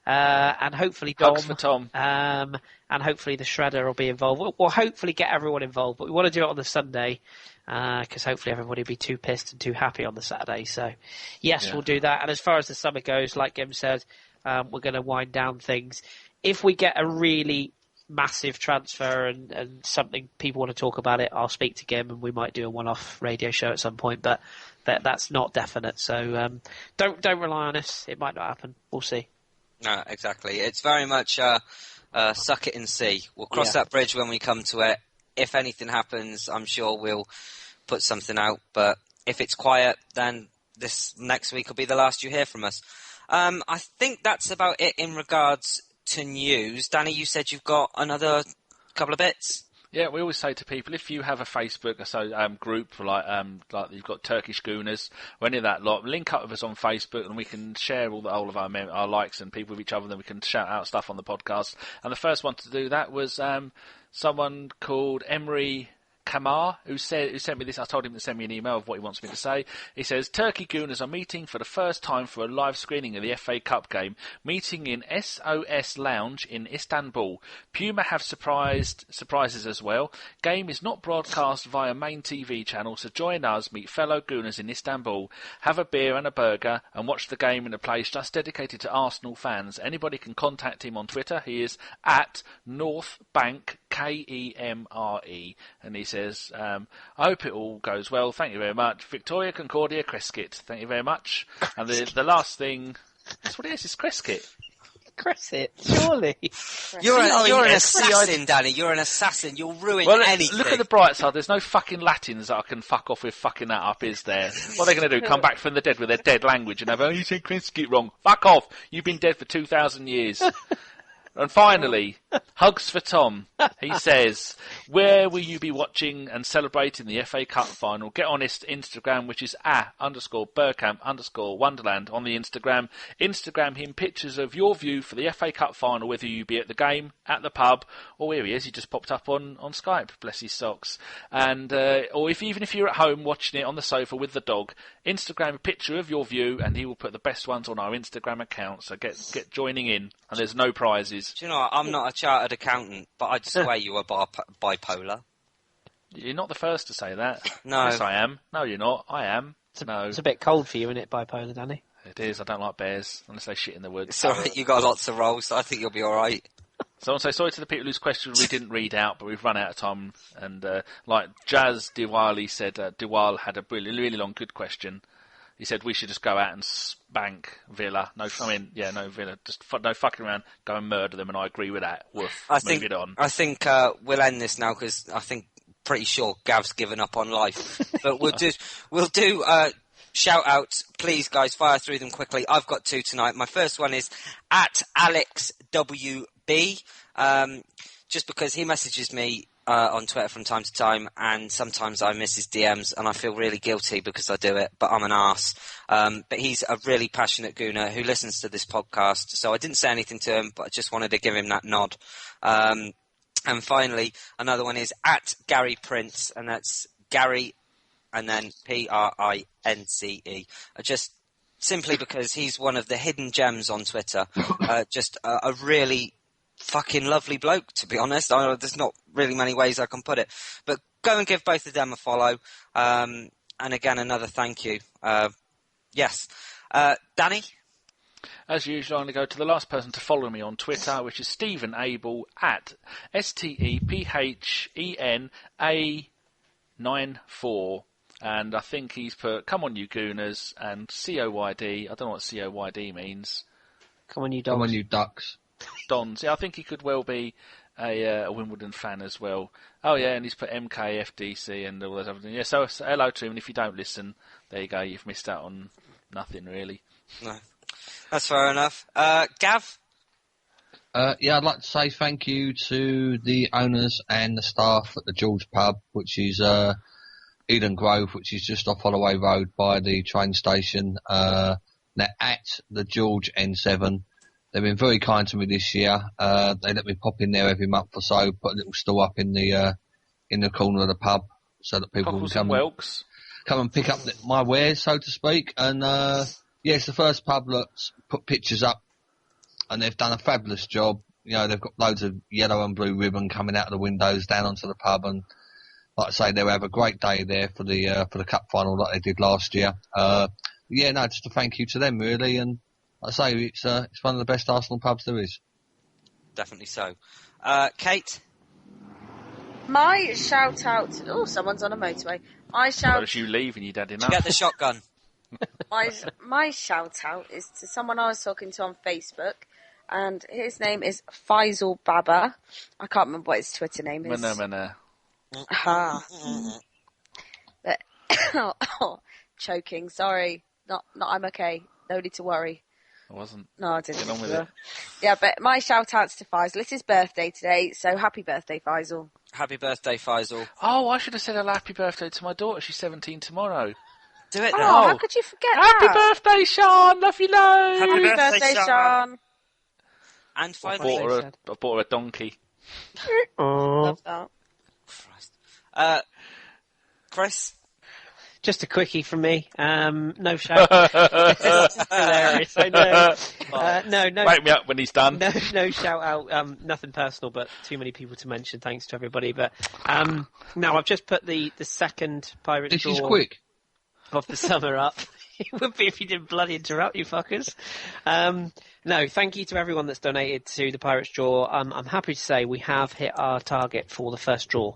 and hopefully Dom. Hugs for Tom. And hopefully the Shredder will be involved. We'll hopefully get everyone involved, but we want to do it on the Sunday because hopefully everybody will be too pissed and too happy on the Saturday. So, yes, we'll do that. And as far as the summer goes, like Gim said, we're going to wind down things. If we get a really massive transfer and something people want to talk about it, I'll speak to Gim and we might do a one-off radio show at some point, but that's not definite. So don't rely on us. It might not happen. We'll see. No, exactly. It's very much suck it and see. We'll cross that bridge when we come to it. If anything happens, I'm sure we'll put something out. But if it's quiet, then this next week will be the last you hear from us. I think that's about it in regards to news. Danny, you said you've got another couple of bits? Yeah, we always say to people, if you have a Facebook group like you've got Turkish Gooners or any of that lot, link up with us on Facebook and we can share all of our likes and people with each other. Then we can shout out stuff on the podcast. And the first one to do that was someone called Emery Kamar, who sent me this. I told him to send me an email of what he wants me to say. He says, Turkey Gooners are meeting for the first time for a live screening of the FA Cup game, meeting in SOS Lounge in Istanbul. Puma have surprises as well. Game is not broadcast via main TV channel, so join us, meet fellow Gooners in Istanbul, have a beer and a burger, and watch the game in a place just dedicated to Arsenal fans. Anybody can contact him on Twitter. He is at Northbank Kemre, and he says, I hope it all goes well. Thank you very much. Victoria Concordia Creskit. Thank you very much. And the last thing, that's what it is, it's Creskit. Cressit, surely. You're an assassin, Danny. You're an assassin. You'll ruin anything. Look at the bright side. There's no fucking Latins that I can fuck off with fucking that up, is there? What are they going to do? Come back from the dead with their dead language and have, you said Creskit wrong. Fuck off. You've been dead for 2,000 years. And finally, hugs for Tom. He says, where will you be watching and celebrating the FA Cup final? Get on his Instagram, which is @_Bergkamp_Wonderland on the Instagram. Instagram him pictures of your view for the FA Cup final, whether you be at the game, at the pub, or here he is. He just popped up on Skype, bless his socks. And or even if you're at home watching it on the sofa with the dog, Instagram a picture of your view, and he will put the best ones on our Instagram account. So get joining in, and there's no prizes. Do you know what? I'm not a chartered accountant, but I just swear you are bipolar. You're not the first to say that. No. Yes, I am. No, you're not. I am. It's a bit cold for you, isn't it, bipolar, Danny? It is. I don't like bears unless they shit in the woods. It's alright. You got lots of rolls, so I think you'll be alright. So I want to say sorry to the people whose questions we didn't read out, but we've run out of time. And like Jazz Diwali said, Diwal had a really, really long, good question. He said we should just go out and spank Villa. No Villa. Just no fucking around. Go and murder them, and I agree with that. Woof. Move it on. I think we'll end this now because I think pretty sure Gav's given up on life. But we'll do shout outs. Please, guys, fire through them quickly. I've got two tonight. My first one is at AlexWB, just because he messages me on Twitter from time to time, and sometimes I miss his DMs, and I feel really guilty because I do it, but I'm an arse. But he's a really passionate Gooner who listens to this podcast, so I didn't say anything to him, but I just wanted to give him that nod. And finally, another one is at Gary Prince, and that's Gary, and then Prince. Just simply because he's one of the hidden gems on Twitter. Just a really fucking lovely bloke, to be honest. There's not really many ways I can put it. But go and give both of them a follow. And again, another thank you. Yes. Danny? As usual, I'm going to go to the last person to follow me on Twitter, which is Stephen Abel at STEPHENA94. And I think he's put, come on you Gooners, and COYD. I don't know what COYD means. Come on you dogs. Come on you ducks. Dons. Yeah, I think he could well be a Wimbledon fan as well. Oh yeah, and he's put MKFDC and all those other things. Yeah, so hello to him, and if you don't listen, there you go, you've missed out on nothing really. No. That's fair enough. Gav? Yeah, I'd like to say thank you to the owners and the staff at the George Pub, which is Eden Grove, which is just off Holloway Road by the train station. They're at the George N7. They've been very kind to me this year. They let me pop in there every month or so, put a little stall up in the corner of the pub so that people can come and pick up my wares, so to speak. And Yeah, it's the first pub that's put pictures up, and they've done a fabulous job. You know, they've got loads of yellow and blue ribbon coming out of the windows down onto the pub, and like I say, they'll have a great day there for the cup final like they did last year. Yeah, no, just a thank you to them really, and like I say, it's one of the best Arsenal pubs there is. Definitely so. Kate? My shout out. Oh, someone's on a motorway. My That shout. was you leaving, you'd had Did enough. you get the shotgun? My shout out is to someone I was talking to on Facebook, and his name is Faisal Baba. I can't remember what his Twitter name is. Mana. Ah. But, choking. Sorry. Not. I'm okay. No need to worry. I wasn't. No, I didn't. Get on with it. Yeah, but my shout out's to Faisal. It's his birthday today, so happy birthday, Faisal. Happy birthday, Faisal. Oh, I should have said a happy birthday to my daughter. She's 17 tomorrow. Do it Oh, now. how could you forget Happy that? birthday, Sean! Love you loads! Happy Happy birthday, birthday, Sean. Sean. And I finally... bought her a donkey. Love that. Christ. Kris? Just a quickie from me. No shout. Hilarious. I know. No. Wake me up when he's done. No shout out. Nothing personal, but too many people to mention. Thanks to everybody. But no, I've just put the second Pirates This is draw quick. of the summer up. It would be if you didn't bloody interrupt, you fuckers. No, thank you to everyone that's donated to the Pirates draw. I'm happy to say we have hit our target for the first draw.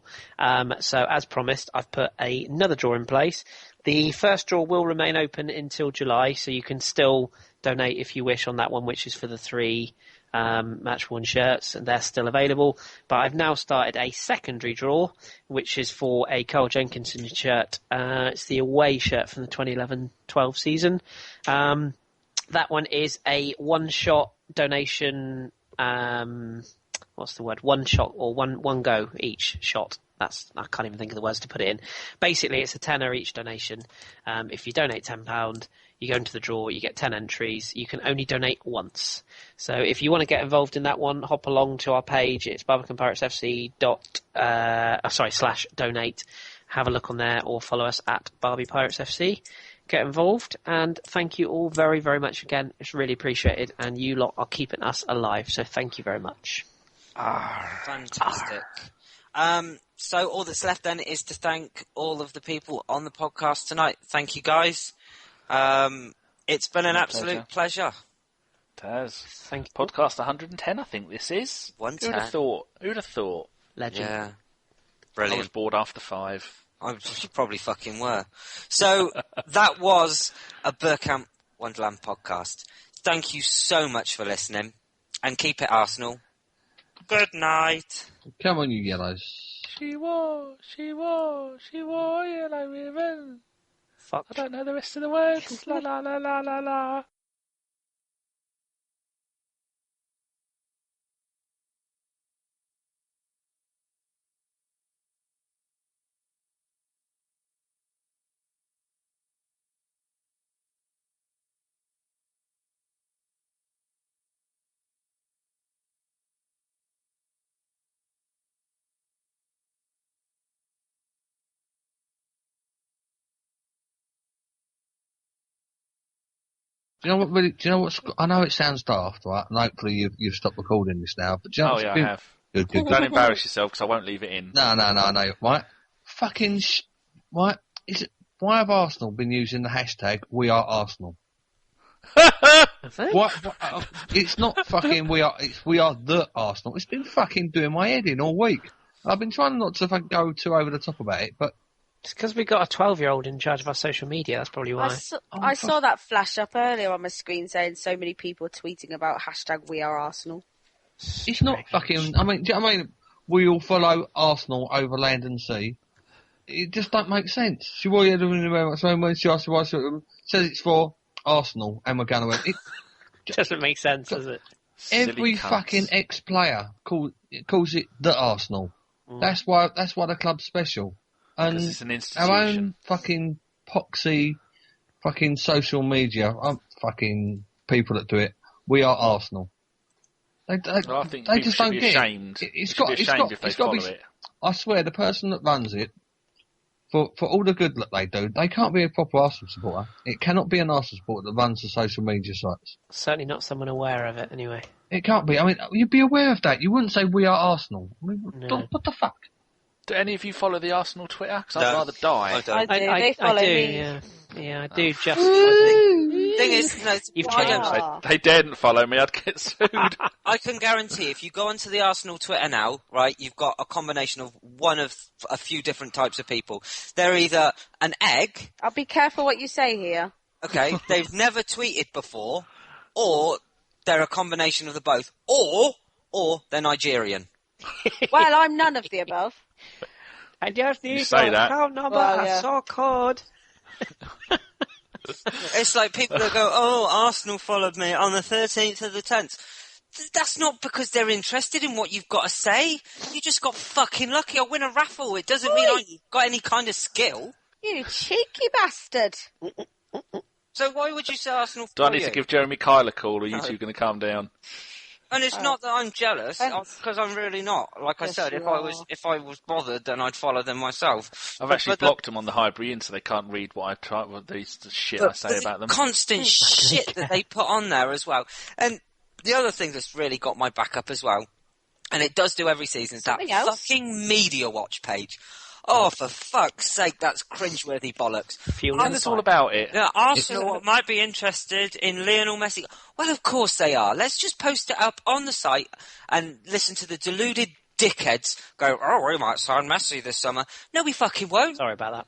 So as promised, I've put another draw in place. The first draw will remain open until July, so you can still donate if you wish on that one, which is for the 3 match-worn shirts, and they're still available. But I've now started a secondary draw, which is for a Carl Jenkinson shirt. It's the away shirt from the 2011-12 season. That one is a one-shot donation. What's the word? One shot or one go each shot. I can't even think of the words to put it in. Basically, it's a tenner each donation. If you donate £10, you go into the draw, you get 10 entries. You can only donate once. So if you want to get involved in that one, hop along to our page. It's barbicanpiratesfc /donate. Have a look on there or follow us at Barbie Pirates FC. Get involved, and thank you all very, very much again. It's really appreciated, and you lot are keeping us alive, so thank you very much. Fantastic. So all that's left then is to thank all of the people on the podcast tonight. Thank you, guys. It's been an absolute pleasure. It has. Thank you. Podcast 110, I think this is. 110. Who'd have thought? Legend. Yeah. I was Brilliant. bored after 5. You probably fucking were. So that was a Bergkamp Wonderland podcast. Thank you so much for listening, and keep it Arsenal. Good night. Come on, you yellows. She wore yellow ribbon. Fuck. I don't know the rest of the words. La la la la la la. Do you know what's, I know it sounds daft, right? And hopefully you've stopped recording this now, but do you know Oh what's yeah, I been- have. Good. Don't embarrass yourself because I won't leave it in. No, right? Fucking, right? Why have Arsenal been using the hashtag We Are Arsenal? Have they? What? It's not fucking We Are the Arsenal. It's been fucking doing my head in all week. I've been trying not to fucking go too over the top about it, but It's because we got a 12-year-old in charge of our social media. That's probably why. I saw that flash up earlier on my screen saying so many people tweeting about hashtag We Are Arsenal. it's not fucking. I mean, do you know what I mean? We all follow Arsenal over land and sea. It just don't make sense. She wore it when she asked why, says it's for Arsenal, and we're going to. It Doesn't make sense, does it? every Silly cunts. fucking ex-player calls it the Arsenal. That's why the club's special. And 'Cause it's an our institution. own fucking poxy, fucking social media, fucking people that do it. We are Arsenal. They Well, I think they people just should don't be get ashamed. it. It's They should got be it's ashamed got if they it's got to follow be. it. I swear, the person that runs it for all the good that they do, they can't be a proper Arsenal supporter. It cannot be an Arsenal supporter that runs the social media sites. Certainly not someone aware of it, anyway. It can't be. I mean, you'd be aware of that. You wouldn't say we are Arsenal. I mean, No. what the fuck? Do any of you follow the Arsenal Twitter? Because I'd No, rather die. I don't. I do. They follow I do, me. yeah. Yeah, I do just... I Thing is, no, You've I changed. don't- They daren't follow me, I'd get sued. I can guarantee if you go onto the Arsenal Twitter now, right, you've got a combination of one of a few different types of people. They're either an egg, I'll be careful what you say here. okay, they've never tweeted before, or they're a combination of the both, or they're Nigerian. Well, I'm none of the above. just need say your that. account number, Well, I yeah. saw code. It's like people that go, oh, Arsenal followed me on the 13th of the 10th. That's not because they're interested in what you've got to say. You just got fucking lucky. I win a raffle. It doesn't mean I got any kind of skill. You cheeky bastard. So why would you say Arsenal Do I follow need to you? give Jeremy Kyle a call, or are you two going to calm down? And it's not that I'm jealous, Thanks. because I'm really not. Like I Yes, said, you if I was bothered, then I'd follow them myself. I've actually blocked them on the Highbury Inn so they can't read what I try, what the shit I say about them. Constant shit that they put on there as well. And the other thing that's really got my back up as well, and it does do every season, is that Something else? fucking Media Watch page. Oh, for fuck's sake, that's cringeworthy bollocks. Fuel And it's all about it. Yeah, Arsenal might be interested in Lionel Messi. Well, of course they are. Let's just post it up on the site and listen to the deluded dickheads go, oh, we might sign Messi this summer. No, we fucking won't. Sorry about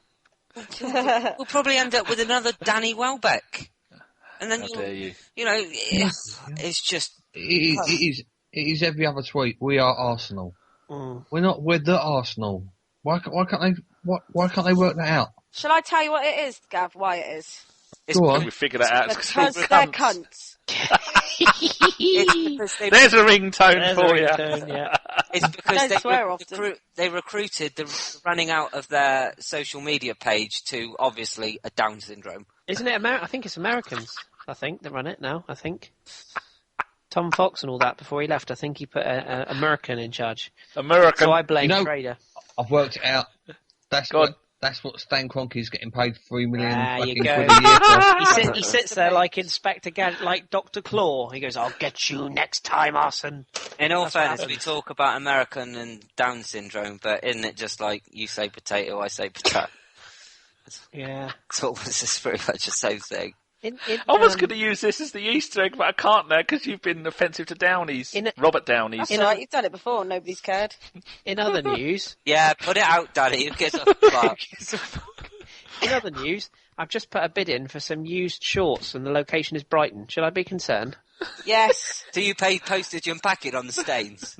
that. We'll probably end up with another Danny Welbeck. And then, How dare you? you know, it's just... It is every other tweet. We are Arsenal. Mm. We're the Arsenal. Why can't they work that out? Shall I tell you what it is, Gav, why it is? It's Go on. We figured that out. Because they're cunts. because they, There's a ringtone There's for a you. ringtone, yeah. it's because Don't swear often. they recruited the running out of their social media page to, obviously, a Down syndrome. Isn't it I think it's Americans, I think, that run it now, I think. Tom Fox and all that, before he left, I think he put an American in charge. American. So I blame You know- Trader. I've worked it out. That's God. what Stan Kroenke's getting paid $3 million There you fucking go. quid a year for. He sits there like Inspector like Dr. Claw. He goes, I'll get you next time, Arson. In all That's what fairness, we happens. talk about American and Down syndrome, but isn't it just like you say potato, I say potato? Yeah. It's almost pretty much the same thing. I was going to use this as the Easter egg, but I can't now because you've been offensive to Downies. Robert Downies. That's all right, you've done it before, nobody's cared. In other news, Yeah, put it out, Daddy. Who gives a fuck? I've just put a bid in for some used shorts, and the location is Brighton. Should I be concerned? Yes. Do you pay postage and packing on the stains?